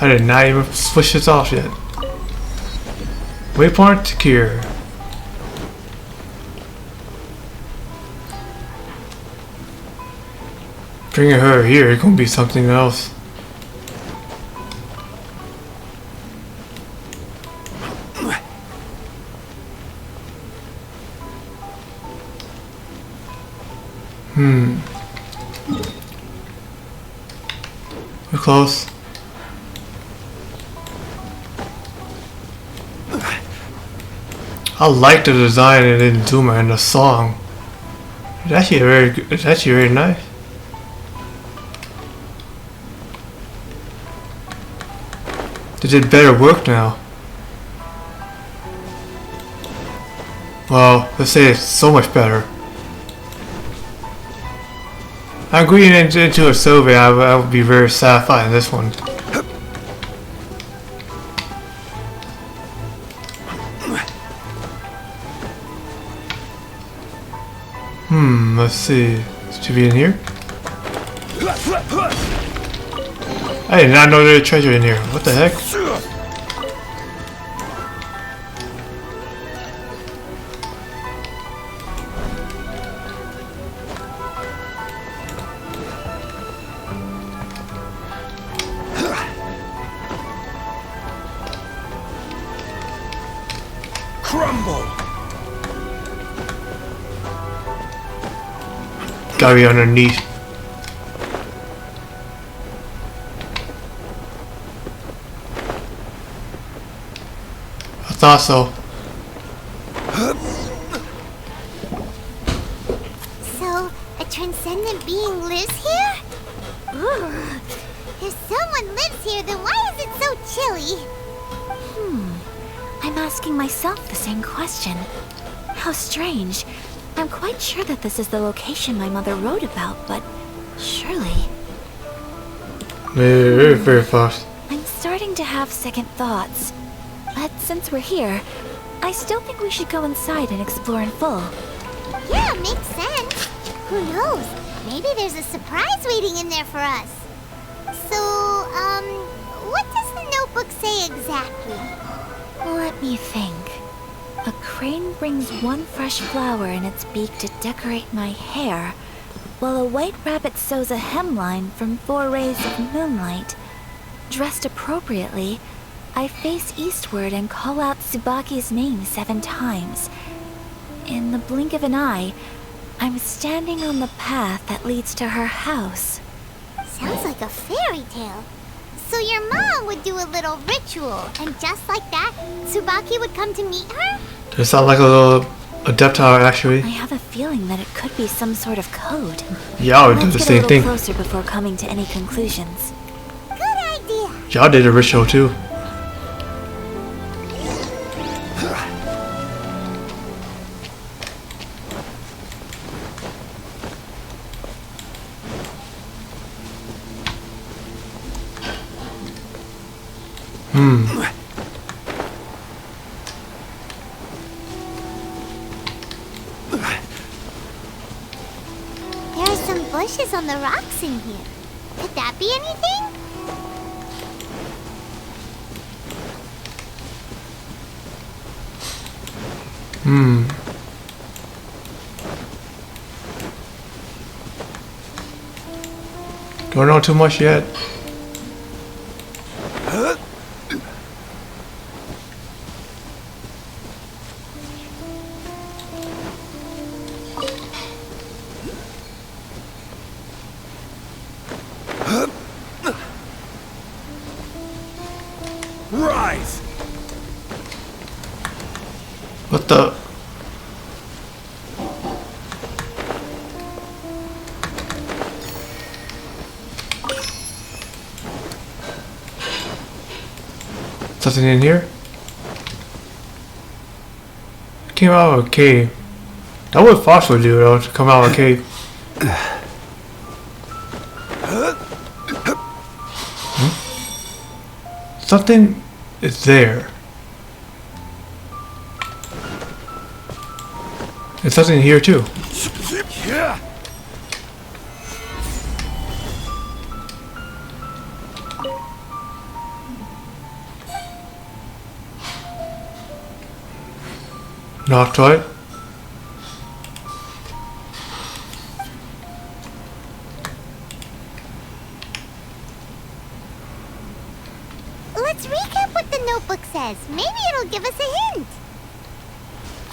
I did not even switch this off yet. Waypoint secure. Bringing her here, it's gonna be something else. We're close. I like the design in Zuma and the song. It's actually very good. It's actually very nice. They did better work now. Well, let's say it's so much better. I'm going into a survey. I would be very satisfied in this one. Let's see. Should be in here? I did not know there was treasure in here. What the heck? Crumble. Gotta be underneath. I thought so. So, a transcendent being lives here? Ooh. If someone lives here, then why is it so chilly? I'm asking myself the same question. How strange. I'm quite sure that this is the location my mother wrote about, but surely... Very, very fast. I'm starting to have second thoughts. But since we're here, I still think we should go inside and explore in full. Yeah, makes sense. Who knows? Maybe there's a surprise waiting in there for us. So, what does the notebook say exactly? Let me think. A crane brings one fresh flower in its beak to decorate my hair, while a white rabbit sews a hemline from 4 rays of moonlight. Dressed appropriately, I face eastward and call out Tsubaki's name 7 times. In the blink of an eye, I'm standing on the path that leads to her house. Sounds like a fairy tale. So your mom would do a little ritual, and just like that, Tsubaki would come to meet her? Does it sound like a little adeptar actually? I have a feeling that it could be some sort of code. Y'all would do Let's the get same a thing. little closer before coming to any conclusions. Good idea. Y'all did a ritual too. There are some bushes on the rocks in here. Could that be anything? Don't know too much yet. Rise. What the? Something in here? Came out of a cave. That would Fox would do though, to come out of a cave. Something is there. There's something here too. Yeah. Not right. Let's recap what the notebook says. Maybe it'll give us a hint.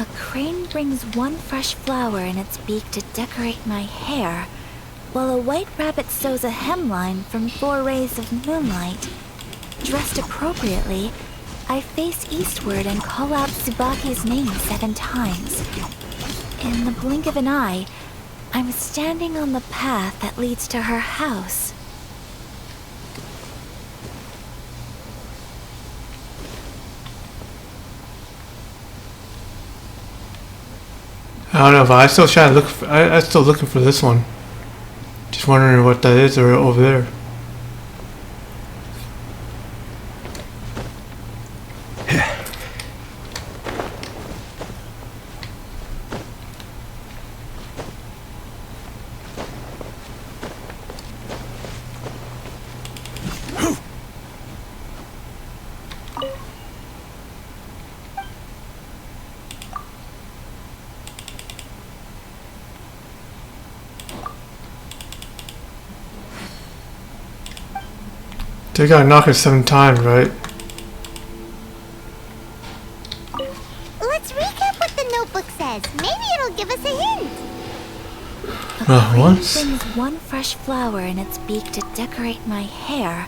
A crane brings one fresh flower in its beak to decorate my hair, while a white rabbit sews a hemline from 4 rays of moonlight. Dressed appropriately, I face eastward and call out Tsubaki's name 7 times. In the blink of an eye, I'm standing on the path that leads to her house. I don't know, but I still trying to look. I'm still looking for this one. Just Just wondering what that is over there. They gotta knock it 7 times, right? Let's recap what the notebook says. Maybe it'll give us a hint. Once. Brings one fresh flower in its beak to decorate my hair,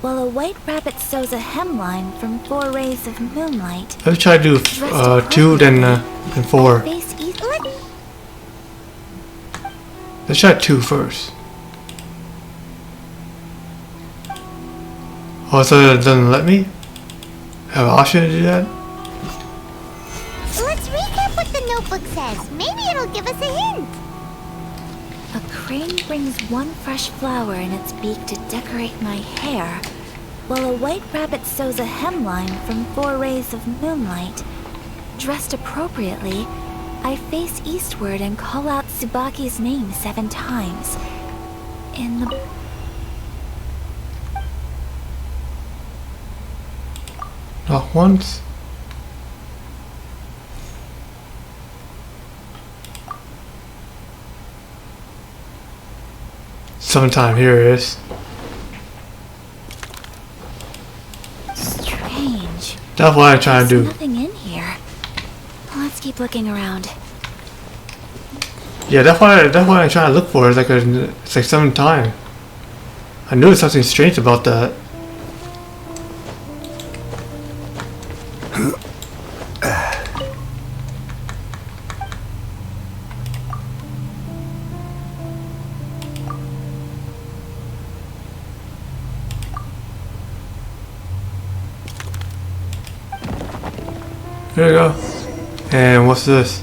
while a white rabbit sews a hemline from 4 rays of moonlight. Let's try to do 2, then 4. Face east. Let's try 2 first. Oh, so it doesn't let me? Have an option to do that? Let's recap what the notebook says. Maybe it'll give us a hint. A crane brings one fresh flower in its beak to decorate my hair, while a white rabbit sews a hemline from 4 rays of moonlight. Dressed appropriately, I face eastward and call out Tsubaki's name 7 times. In the... Not once. Sometime here it is. Strange. That's what I'm trying to There's do. nothing in here. Let's keep looking around. Yeah, that's what I'm trying to look for. It's like 7 times. I knew there's something strange about that. There you go. And what's this?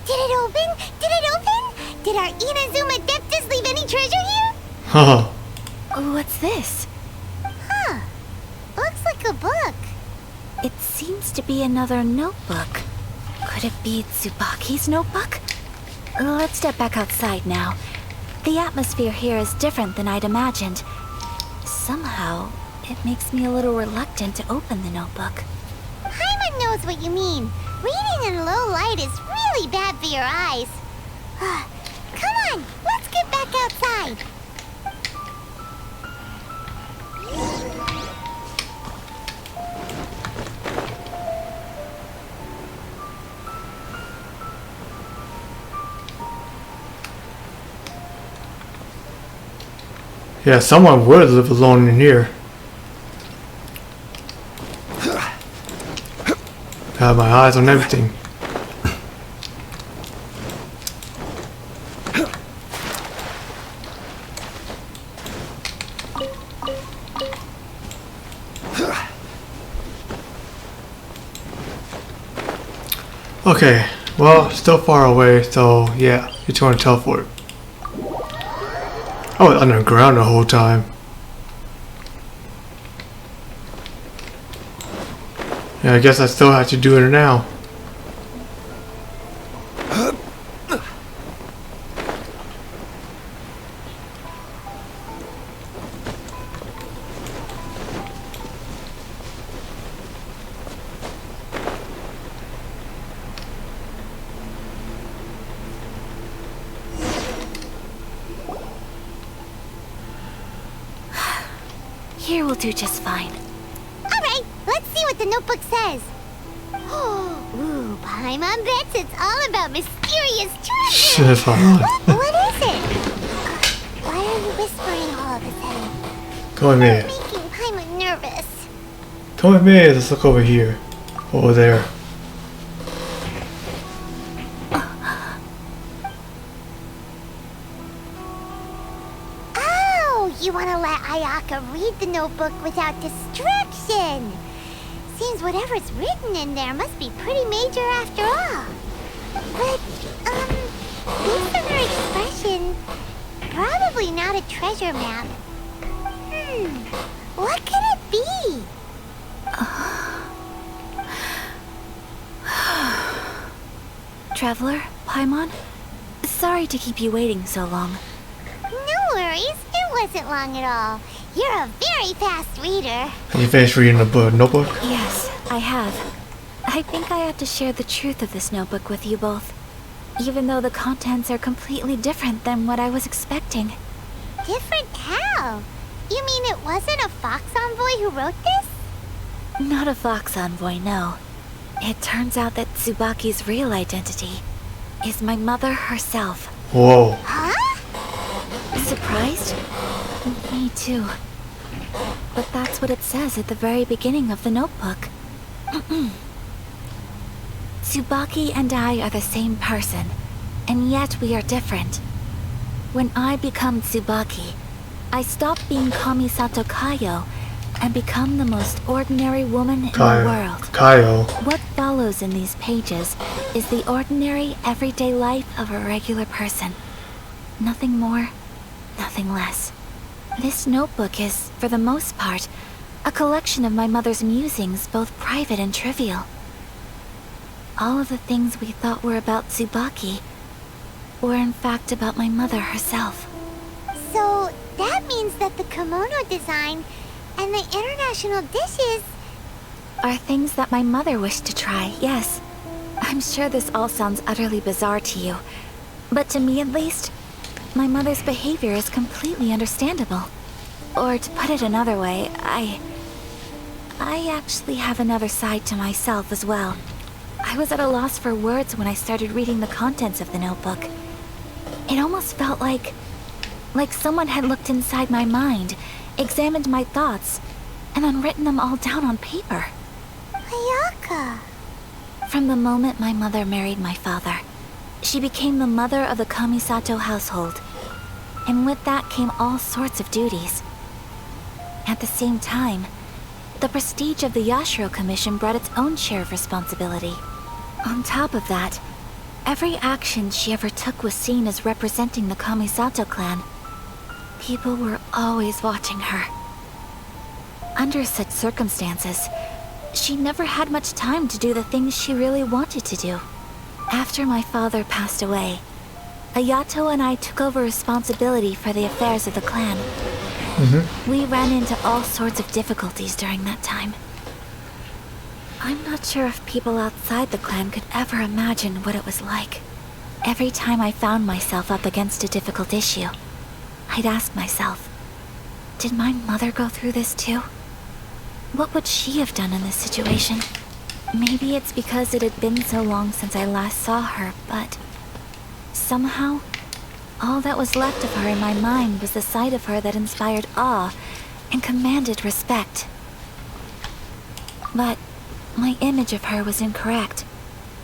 Did it open? Did it open? Did our Inazuma Adeptus leave any treasure here? Haha. What's this? Huh. Looks like a book. It seems to be another notebook. Could it be Tsubaki's notebook? Let's step back outside now. The atmosphere here is different than I'd imagined. Somehow, it makes me a little reluctant to open the notebook. Paimon knows what you mean. Reading in low light is really bad for your eyes. Come on, let's get back outside. Yeah, someone would live alone in here. Have my eyes on everything. Okay, well, still far away, so yeah, it's going to teleport. I was underground the whole time. Yeah, I guess I still have to do it now. Here will do just fine. Alright, let's see what the notebook says. Ooh, Paimon bets it's all about mysterious treasure. What is it? Why are you whispering all of a sudden? Come with You're me. making Paimon nervous. Come with me. Let's look over here. Over there. Oh, you want to let Ayaka read the notebook without distraction. Seems whatever's written in there must be pretty major after all. But, based on her expression, probably not a treasure map. What could it be? Traveler, Paimon? Sorry to keep you waiting so long. No worries, it wasn't long at all. You're a very fast reader. Have you finished reading the notebook? Yes, I have. I think I have to share the truth of this notebook with you both, even though the contents are completely different than what I was expecting. Different how? You mean it wasn't a Fox Envoy who wrote this? Not a Fox Envoy, no. It turns out that Tsubaki's real identity is my mother herself. Whoa. Huh? Surprised? Me too. But that's what it says at the very beginning of the notebook. Tsubaki and I are the same person, and yet we are different. When I become Tsubaki, I stop being Kamisato Kayo and become the most ordinary woman in the world. Kayo. What follows in these pages is the ordinary, everyday life of a regular person. Nothing more, nothing less. This notebook is, for the most part, a collection of my mother's musings, both private and trivial. All of the things we thought were about Tsubaki were in fact about my mother herself. So, that means that the kimono design and the international dishes Are things that my mother wished to try, yes. I'm sure this all sounds utterly bizarre to you, but to me at least, my mother's behavior is completely understandable. Or to put it another way, I actually have another side to myself as well. I was at a loss for words when I started reading the contents of the notebook. It almost felt like someone had looked inside my mind, examined my thoughts, and then written them all down on paper. Ayaka. From the moment my mother married my father, she became the mother of the Kamisato household. And with that came all sorts of duties. At the same time, the prestige of the Yashiro Commission brought its own share of responsibility. On top of that, every action she ever took was seen as representing the Kamisato clan. People were always watching her. Under such circumstances, she never had much time to do the things she really wanted to do. After my father passed away, Ayato and I took over responsibility for the affairs of the clan. We ran into all sorts of difficulties during that time. I'm not sure if people outside the clan could ever imagine what it was like. Every time I found myself up against a difficult issue, I'd ask myself, did my mother go through this too? What would she have done in this situation? Maybe it's because it had been so long since I last saw her, but somehow, all that was left of her in my mind was the side of her that inspired awe and commanded respect. But my image of her was incorrect.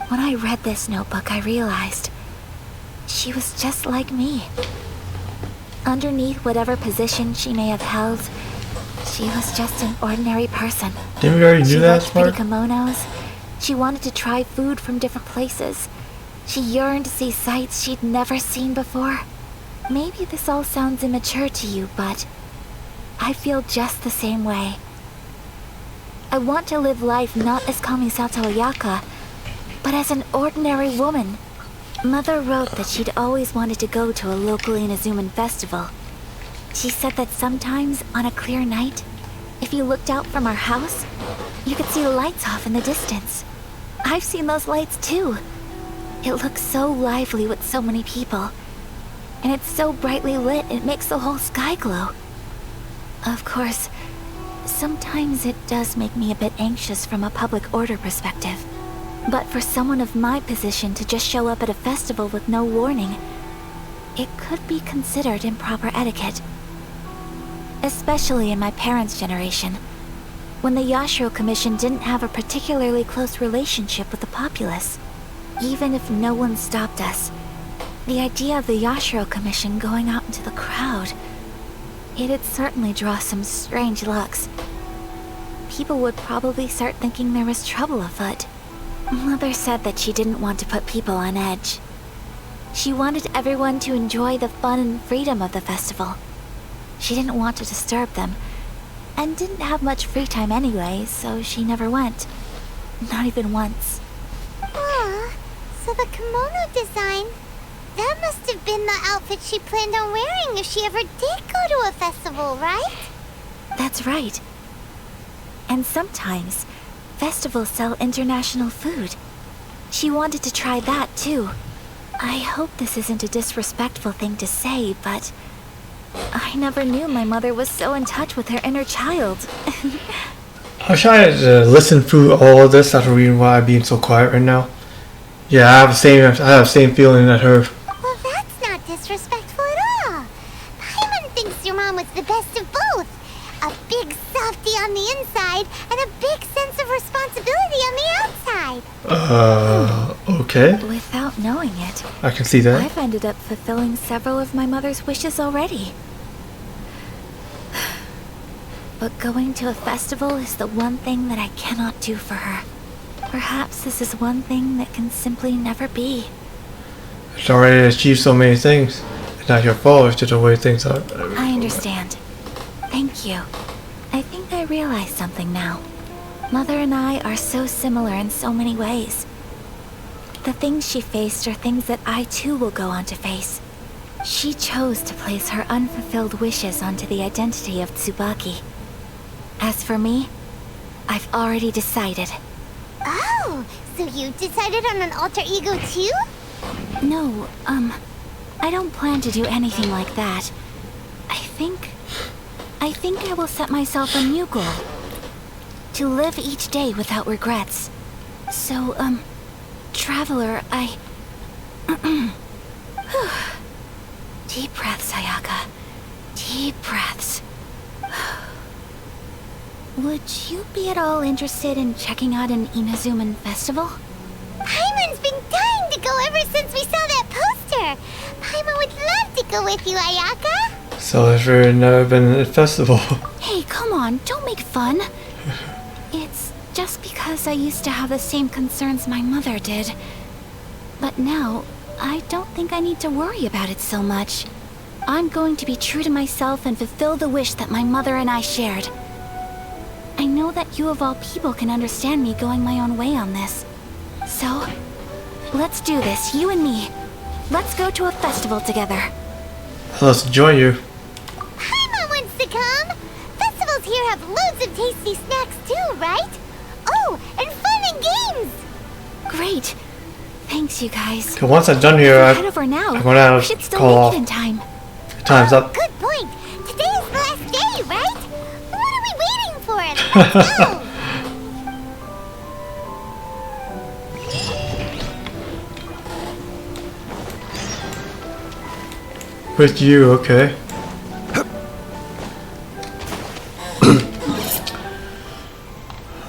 When I read this notebook, I realized she was just like me. Underneath whatever position she may have held, she was just an ordinary person. Didn't we already She do that loved pretty part? kimonos. She wanted to try food from different places. She yearned to see sights she'd never seen before. Maybe this all sounds immature to you, but I feel just the same way. I want to live life not as Kamisato Ayaka, but as an ordinary woman. Mother wrote that she'd always wanted to go to a local Inazuman festival. She said that sometimes, on a clear night, if you looked out from our house, you could see the lights off in the distance. I've seen those lights too. It looks so lively with so many people. And it's so brightly lit, it makes the whole sky glow. Of course, sometimes it does make me a bit anxious from a public order perspective. But for someone of my position to just show up at a festival with no warning, it could be considered improper etiquette. Especially in my parents' generation, when the Yashiro Commission didn't have a particularly close relationship with the populace. Even if no one stopped us, the idea of the Yashiro Commission going out into the crowd, it'd certainly draw some strange looks. People would probably start thinking there was trouble afoot. Mother said that she didn't want to put people on edge. She wanted everyone to enjoy the fun and freedom of the festival. She didn't want to disturb them, and didn't have much free time anyway, so she never went. Not even once. Aw, so the kimono design, that must have been the outfit she planned on wearing if she ever did go to a festival, right? That's right. And sometimes, festivals sell international food. She wanted to try that too. I hope this isn't a disrespectful thing to say, but I never knew my mother was so in touch with her inner child. I tried to listen through all of this after reading why I'm being so quiet right now. Yeah, I have the same feeling that her. Well, that's not disrespectful at all. Paimon thinks your mom was the best of both. A big softie on the inside and a big sense of responsibility on the outside. Okay. Without knowing it, I can see that. I've ended up fulfilling several of my mother's wishes already. But going to a festival is the one thing that I cannot do for her. Perhaps this is one thing that can simply never be. It's already achieved so many things. It's not your fault, it's just the way things are. I understand. Thank you. I think I realize something now. Mother and I are so similar in so many ways. The things she faced are things that I too will go on to face. She chose to place her unfulfilled wishes onto the identity of Tsubaki. As for me, I've already decided. Oh, so you decided on an alter ego too? No, I don't plan to do anything like that. I think I will set myself a new goal. To live each day without regrets. So, Traveler, Deep breaths, Ayaka. Deep breaths. Would you be at all interested in checking out an Inazuman festival? Paimon's been dying to go ever since we saw that poster. Paimon would love to go with you, Ayaka. So if you've never been at a festival. Hey, come on, don't make fun. It's just because I used to have the same concerns my mother did. But now, I don't think I need to worry about it so much. I'm going to be true to myself and fulfill the wish that my mother and I shared. I know that you of all people can understand me going my own way on this. So, let's do this, you and me. Let's go to a festival together. Let's join you. Paimon wants to come. Festivals here have loads of tasty snacks too, right? Oh, and fun and games. Great. Thanks, you guys. Okay, once I'm done here, Head over now. I'm gonna We should still call make off. it in time. Time's up. Good point. Today is the last day, right? What are we waiting for? Let's go. With you, okay.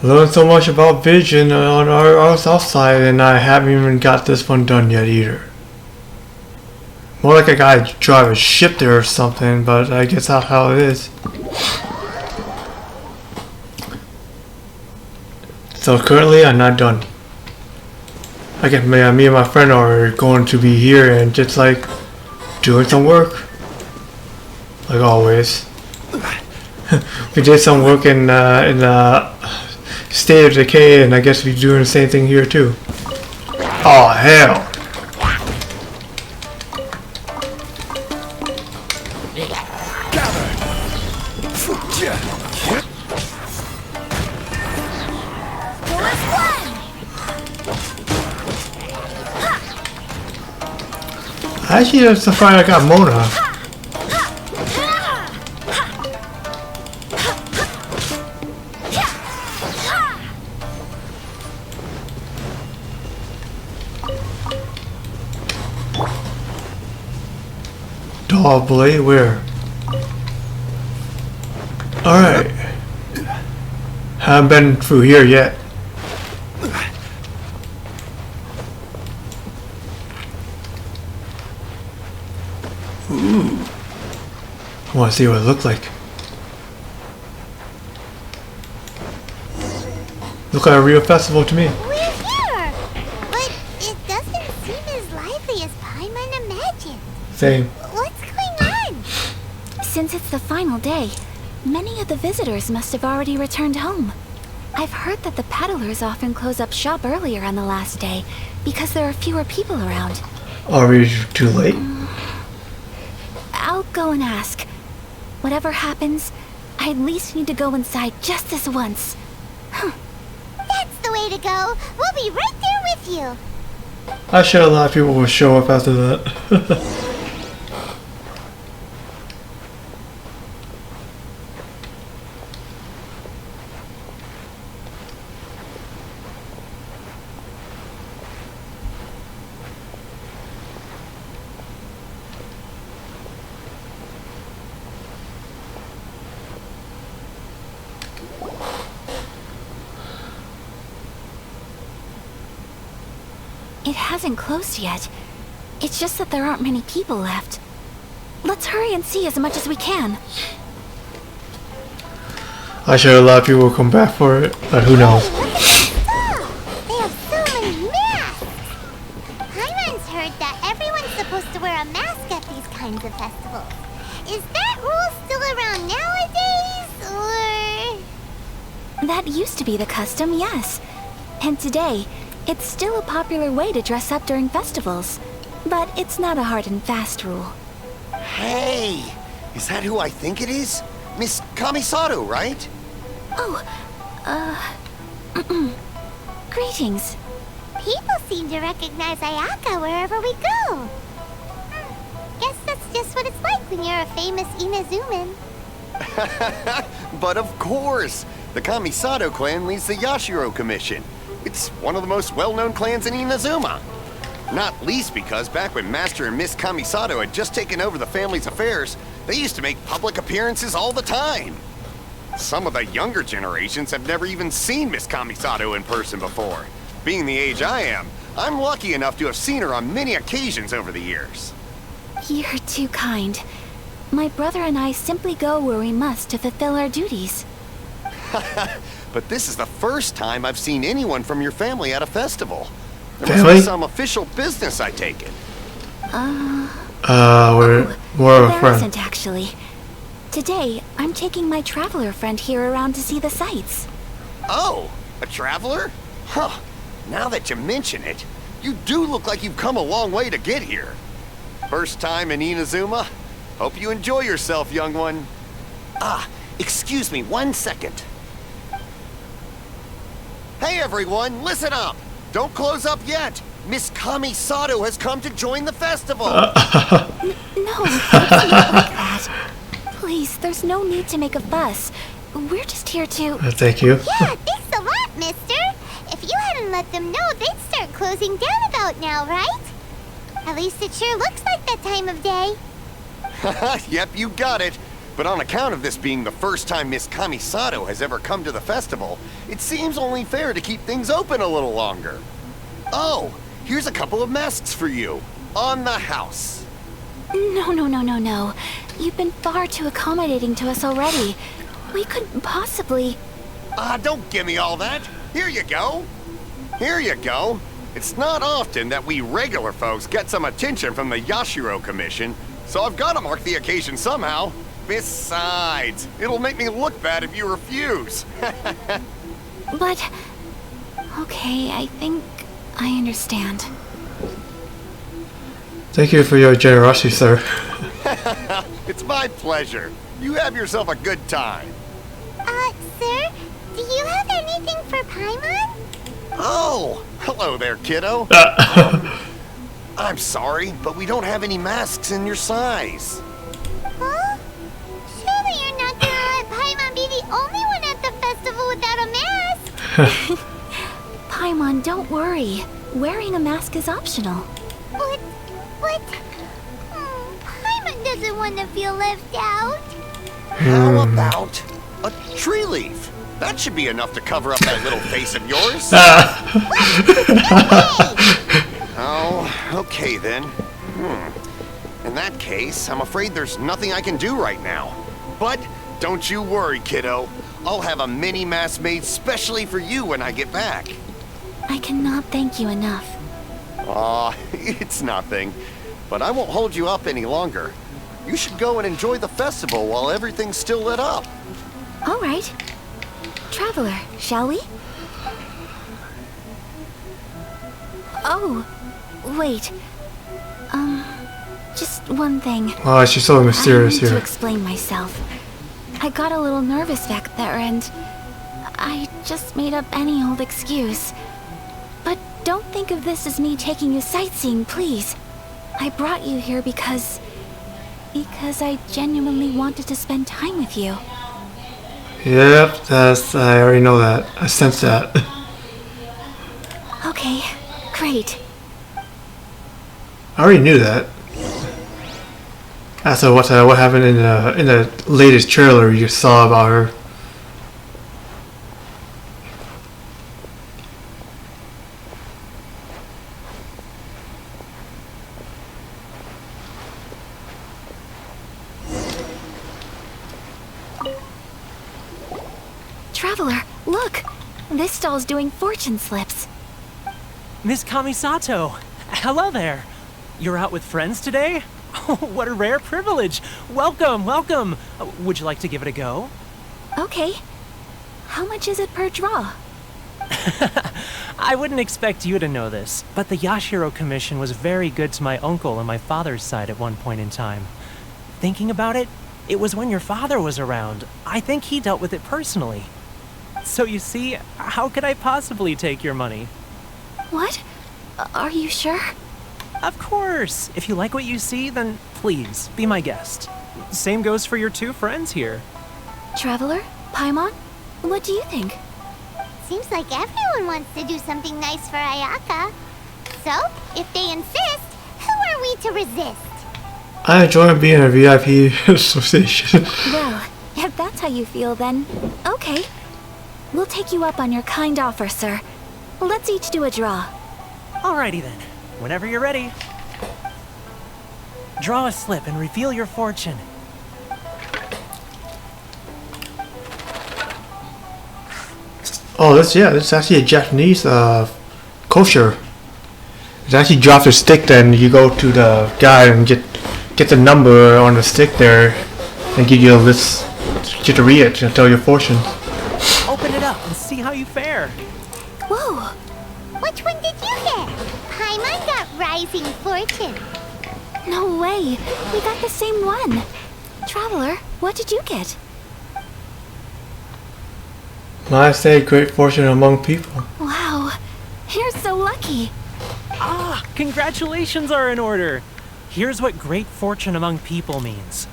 Learned so much about Vision on our south side, and I haven't even got this one done yet either. More like a guy drive a ship there or something, but I guess that's how it is. So currently, I'm not done. I guess me and my friend are going to be here and just like doing some work, like always. We did some work in State of Decay, and I guess we're doing the same thing here too. Oh hell! Actually, I'm surprised I got Mona. Dog blade, where? Alright. Haven't been through here yet. Ooh. I want to see what it looks like. Look like a real festival to me. We're here, but it doesn't seem as lively as Paimon Same. What's going on? Since it's the final day, many of the visitors must have already returned home. I've heard that the peddlers often close up shop earlier on the last day because there are fewer people around. Are we too late? I'll go and ask. Whatever happens, I at least need to go inside just this once. That's the way to go. We'll be right there with you. I'm sure a lot of people will show up after that. It hasn't closed yet. It's just that there aren't many people left. Let's hurry and see as much as we can. I'm sure a lot of people will come back for it, but who knows? They have so many masks. Paimon's heard that everyone's supposed to wear a mask at these kinds of festivals. Is that rule still around nowadays, or...? That used to be the custom, yes. And today, it's still a popular way to dress up during festivals. But it's not a hard and fast rule. Hey! Is that who I think it is? Miss Kamisato, right? Oh, greetings. People seem to recognize Ayaka wherever we go. Guess that's just what it's like when you're a famous Inazuman. But of course! The Kamisato clan leads the Yashiro Commission. It's one of the most well-known clans in Inazuma. Not least because back when Master and Miss Kamisato had just taken over the family's affairs, they used to make public appearances all the time. Some of the younger generations have never even seen Miss Kamisato in person before. Being the age I am, I'm lucky enough to have seen her on many occasions over the years. You're too kind. My brother and I simply go where we must to fulfill our duties. But this is the first time I've seen anyone from your family at a festival. There Family? must be some official business, I take it. We're more of a There friend. isn't actually. Today, I'm taking my traveler friend here around to see the sights. Oh, a traveler? Huh. Now that you mention it, you do look like you've come a long way to get here. First time in Inazuma? Hope you enjoy yourself, young one. Ah, excuse me 1 second. Hey everyone, listen up! Don't close up yet! Miss Kamisato has come to join the festival! No, it's not like that. Please, there's no need to make a fuss. We're just here to... Thank you. Yeah, thanks a lot, mister. If you hadn't let them know, they'd start closing down about now, right? At least it sure looks like that time of day. Yep, you got it. But on account of this being the first time Miss Kamisato has ever come to the festival, it seems only fair to keep things open a little longer. Oh, here's a couple of masks for you. On the house. No. You've been far too accommodating to us already. We couldn't possibly... Don't give me all that. Here you go. Here you go. It's not often that we regular folks get some attention from the Yashiro Commission, so I've got to mark the occasion somehow. Besides, it'll make me look bad if you refuse. But... Okay, I think I understand. Thank you for your generosity, sir. It's my pleasure. You have yourself a good time. Sir, do you have anything for Paimon? Oh, hello there, kiddo. I'm sorry, but we don't have any masks in your size. Huh? Surely you're not gonna let Paimon be the only one at the festival without a mask? Paimon, don't worry. Wearing a mask is optional. What? Paimon doesn't want to feel left out. How about a tree leaf? That should be enough to cover up that little face of yours. Oh, okay then. In that case, I'm afraid there's nothing I can do right now. But don't you worry, kiddo. I'll have a mini mask made specially for you when I get back. I cannot thank you enough. Aw, it's nothing. but I won't hold you up any longer. You should go and enjoy the festival while everything's still lit up. All right. Traveler, shall we? Oh, wait. Just one thing. Oh, she's so mysterious I need to here. explain myself. I got a little nervous back there and I just made up any old excuse. But don't think of this as me taking you sightseeing, please. I brought you here because I genuinely wanted to spend time with you. Yep, I already know that. I sense that. Okay, great. I already knew that. After what happened in the latest trailer you saw about her. Traveler, look! This stall's doing fortune slips. Miss Kamisato! Hello there! You're out with friends today? Oh, what a rare privilege! Welcome, welcome! Would you like to give it a go? Okay. How much is it per draw? I wouldn't expect you to know this, but the Yashiro Commission was very good to my uncle on my father's side at one point in time. Thinking about it, it was when your father was around. I think he dealt with it personally. So you see, how could I possibly take your money? What? Are you sure? Of course! If you like what you see, then please, be my guest. Same goes for your two friends here. Traveler? Paimon? What do you think? Seems like everyone wants to do something nice for Ayaka. So, if they insist, who are we to resist? I enjoy being a VIP association. Well, if that's how you feel, then okay. We'll take you up on your kind offer, sir. Let's each do a draw. Alrighty then. Whenever you're ready. Draw a slip and reveal your fortune. Oh, that's actually a Japanese culture. It's actually drop the stick, then you go to the guy and get the number on the stick there, and give you a list. Get to read it and tell your fortune. Open it up and see how you fare. Whoa! Which one did you get? Paimon got Rising Fortune. No way! We got the same one! Traveler, what did you get? I say great fortune among people. Wow! You're so lucky! Ah, congratulations are in order. Here's what great fortune among people means.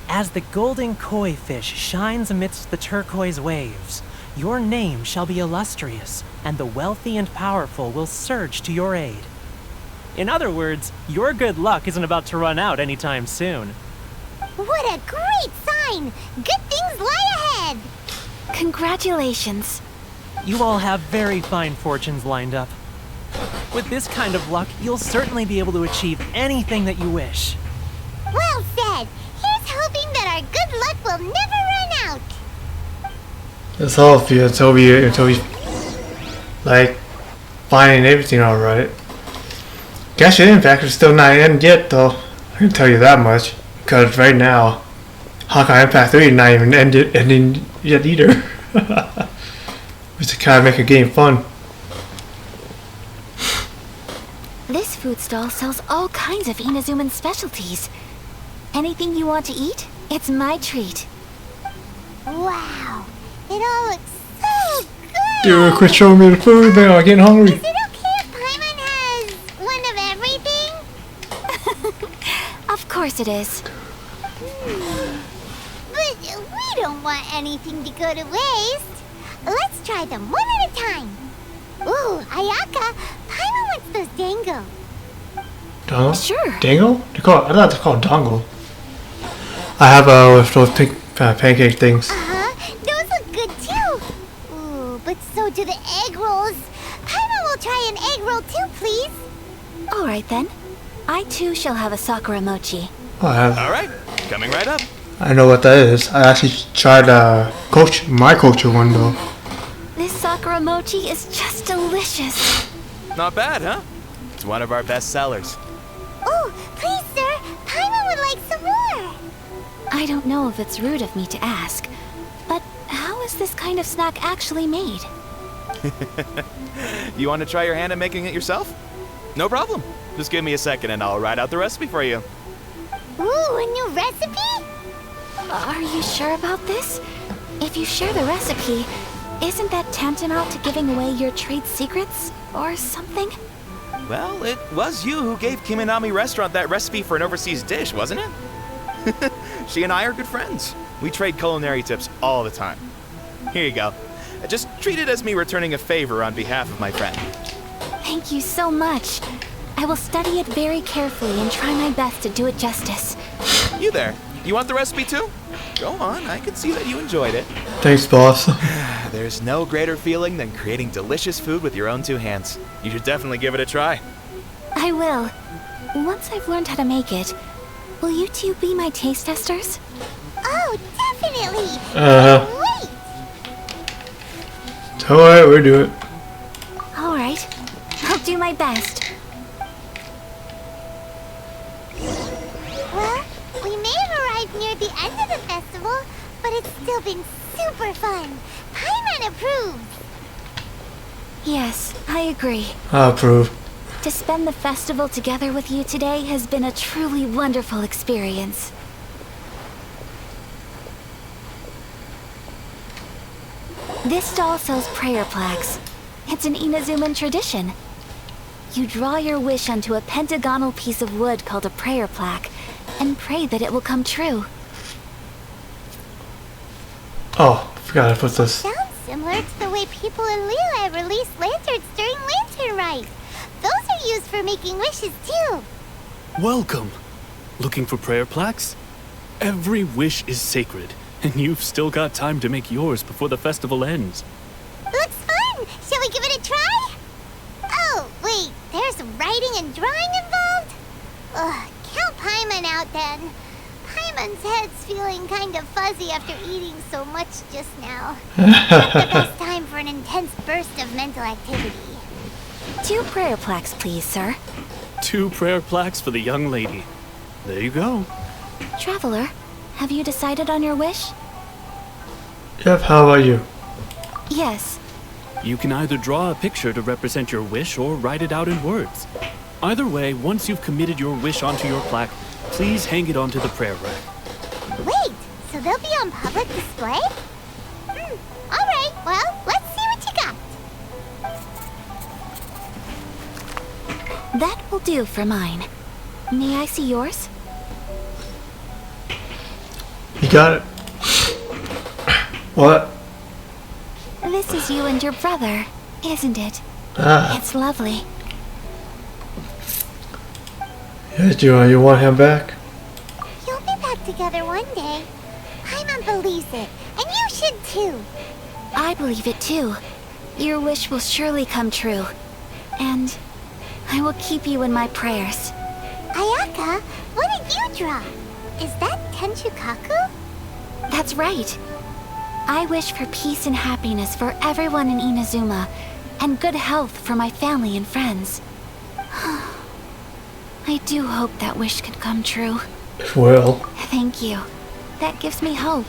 As the golden koi fish shines amidst the turquoise waves, your name shall be illustrious, and the wealthy and powerful will surge to your aid. In other words, your good luck isn't about to run out anytime soon. What a great sign! Good things lie ahead! Congratulations. You all have very fine fortunes lined up. With this kind of luck, you'll certainly be able to achieve anything that you wish. Well said! Here's hoping that our good luck will never run out! That's all for you until we like find everything alright. Genshin Impact is still not in yet though. I can tell you that much. Because right now, Hawkeye Impact 3 is not even ending yet either. Just to kind of make a game fun. This food stall sells all kinds of Inazuman specialties. Anything you want to eat, it's my treat. Wow! It all looks so good! Dude, quit showing me the food now, I'm getting hungry. Is it okay if Paimon has one of everything? Of course it is. But we don't want anything to go to waste. Let's try them one at a time. Ooh, Ayaka, Paimon wants those dango. Dongle? Sure. Dangle? I thought they're called dongle. I have with those pink pancake things. Those look good too. Ooh, but so do the egg rolls. Paimon will try an egg roll too, please. Alright then. I too shall have a Sakura mochi. Oh, I have. Alright, coming right up. I know what that is. I actually tried my culture one though. This Sakura mochi is just delicious. Not bad, huh? It's one of our best sellers. Oh, please, sir. Paimon would like some more. I don't know if it's rude of me to ask, but how is this kind of snack actually made? You want to try your hand at making it yourself? No problem. Just give me a second and I'll write out the recipe for you. Ooh, a new recipe? Are you sure about this? If you share the recipe, isn't that tantamount to giving away your trade secrets or something? Well, it was you who gave Kiminami Restaurant that recipe for an overseas dish, wasn't it? She and I are good friends. We trade culinary tips all the time. Here you go. Just treat it as me returning a favor on behalf of my friend. Thank you so much. I will study it very carefully and try my best to do it justice. You there. You want the recipe too? Go on, I can see that you enjoyed it. Thanks, boss. There's no greater feeling than creating delicious food with your own two hands. You should definitely give it a try. I will. Once I've learned how to make it, will you two be my taste testers? Oh, definitely. Wait. Alright, we'll do it. Alright. I'll do my best. Well, we may have arrived near the end of the festival, but it's still been super fun. Paimon approves. Yes, I agree. I approve. To spend the festival together with you today has been a truly wonderful experience. This stall sells prayer plaques. It's an Inazuman tradition. You draw your wish onto a pentagonal piece of wood called a prayer plaque and pray that it will come true. Oh, forgot I put this. Sounds similar to the way people in Liyue release lanterns during lantern rites. Those are used for making wishes too. Welcome. Looking for prayer plaques? Every wish is sacred, and you've still got time to make yours before the festival ends. Looks fun! Shall we give it a try? Oh, wait, there's writing and drawing involved? Ugh, count Paimon out then. Paimon's head's feeling kind of fuzzy after eating so much just now. Not the best time for an intense burst of mental activity. 2 prayer plaques, please, sir. 2 prayer plaques for the young lady. There you go. Traveler, have you decided on your wish? Yep, how about you? Yes. You can either draw a picture to represent your wish or write it out in words. Either way, once you've committed your wish onto your plaque, please hang it onto the prayer rack. Wait, so they'll be on public display? Alright, well, let's see what you got. That will do for mine. May I see yours? You got it. What? This is you and your brother, isn't it? Ah. It's lovely. Yeah, you want him back? You'll be back together one day. Paimon believes it, and you should too. I believe it too. Your wish will surely come true. And I will keep you in my prayers. Ayaka, what did you draw? Is that Tenchukaku? That's right. I wish for peace and happiness for everyone in Inazuma, and good health for my family and friends. I do hope that wish could come true. Well. Thank you. That gives me hope.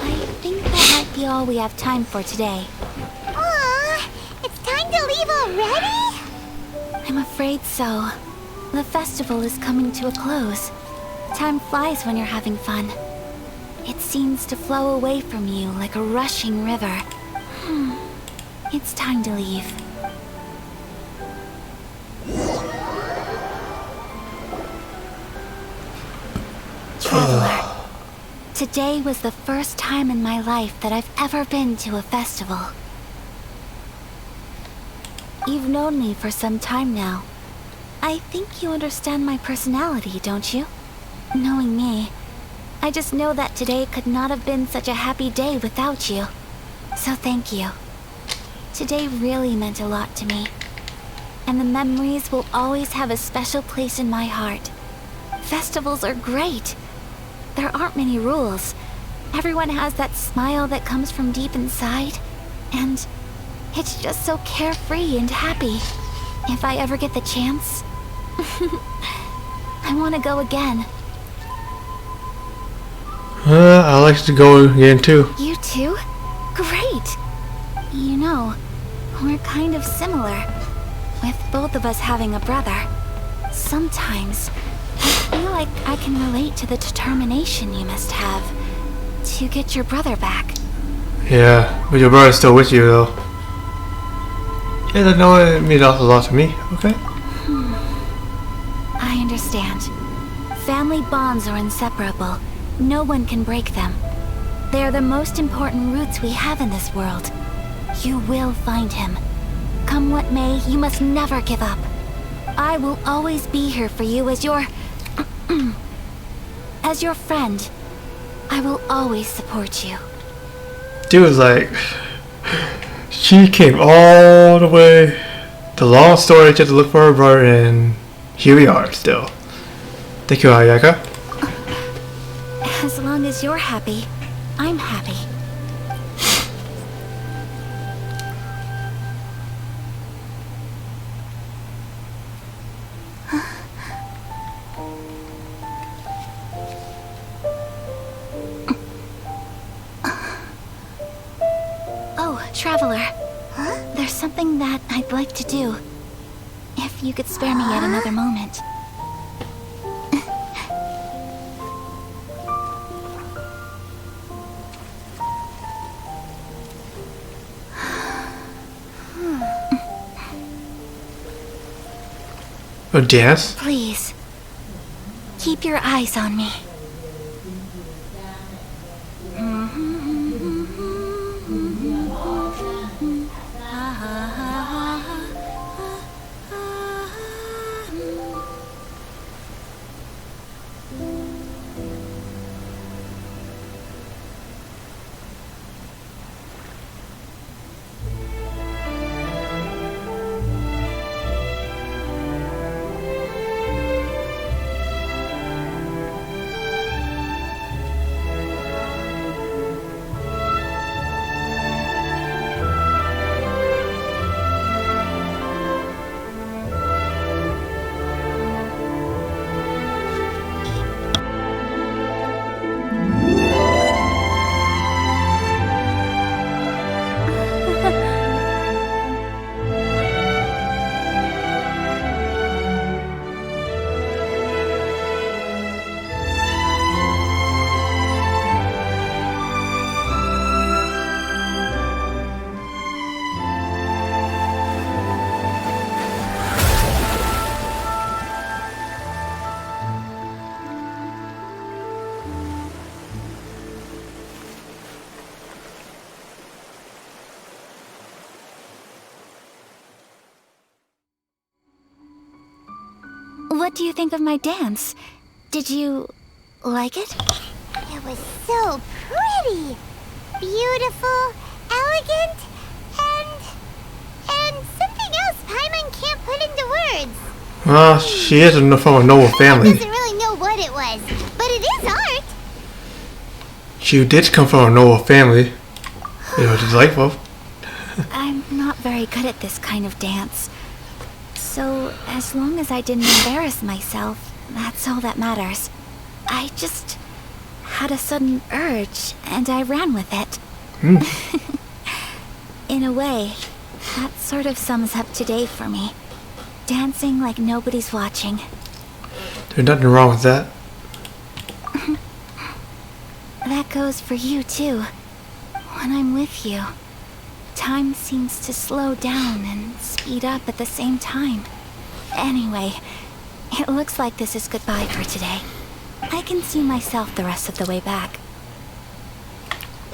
I think that might be all we have time for today. Aw, it's time to leave already? I'm afraid so. The festival is coming to a close. Time flies when you're having fun. It seems to flow away from you like a rushing river. It's time to leave. Traveler, today was the first time in my life that I've ever been to a festival. You've known me for some time now. I think you understand my personality, don't you? Knowing me, I just know that today could not have been such a happy day without you. So thank you. Today really meant a lot to me. And the memories will always have a special place in my heart. Festivals are great. There aren't many rules. Everyone has that smile that comes from deep inside. And it's just so carefree and happy. If I ever get the chance, I want to go again. I like to go again too. You too? Great! You know, we're kind of similar, with both of us having a brother. Sometimes, I feel like I can relate to the determination you must have to get your brother back. Yeah, but your brother's still with you though. Yeah, I know it means a lot to me, okay? I understand. Family bonds are inseparable. No one can break them. They are the most important roots we have in this world. You will find him. Come what may, you must never give up. I will always be here for you as your... as your friend. I will always support you. Dude, like... She came all the way... The long story just to look for her brother, and here we are still. Thank you, Ayaka. As long as you're happy, I'm happy. Oh, Traveler. Huh? There's something that I'd like to do. If you could spare me yet another moment. A dance? Please. Keep your eyes on me. What do you think of my dance? Did you like it? It was so pretty, beautiful, elegant, and something else Paimon can't put into words. Well, she is from a noble I family. doesn't really know what it was, but it is art. She did come from a noble family. It was delightful. I'm not very good at this kind of dance. So, as long as I didn't embarrass myself, that's all that matters. I just had a sudden urge, and I ran with it. In a way, that sort of sums up today for me. Dancing like nobody's watching. There's nothing wrong with that. That goes for you, too. When I'm with you, time seems to slow down and speed up at the same time. Anyway, it looks like this is goodbye for today. I can see myself the rest of the way back.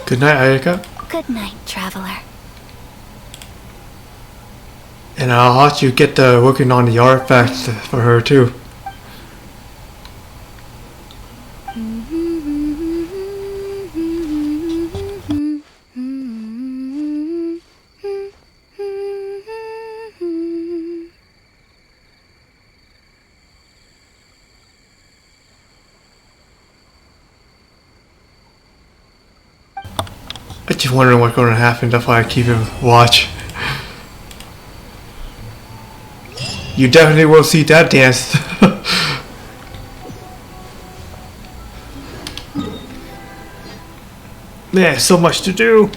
Good night, Ayaka. Good night, Traveler. And I'll let you get working on the artifacts for her too. I'm just wondering what's going to happen. That's why I keep him watch. You definitely will see that dance. Man, so much to do.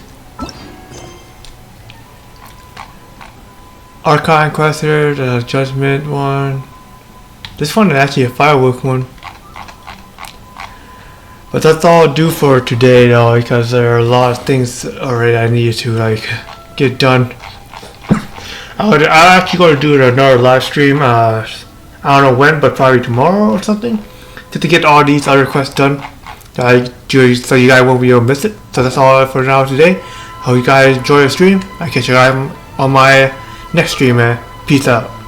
Archon quest here, the Judgment one. This one is actually a firework one. But that's all I'll do for today though, because there are a lot of things already I need to like get done. I'm actually going to do another live stream, I don't know when, but probably tomorrow or something, just to get all these other quests done. So you guys won't be able to miss it. So that's all for now today. Hope you guys enjoy the stream. I'll catch you guys on my next stream, man. Peace out.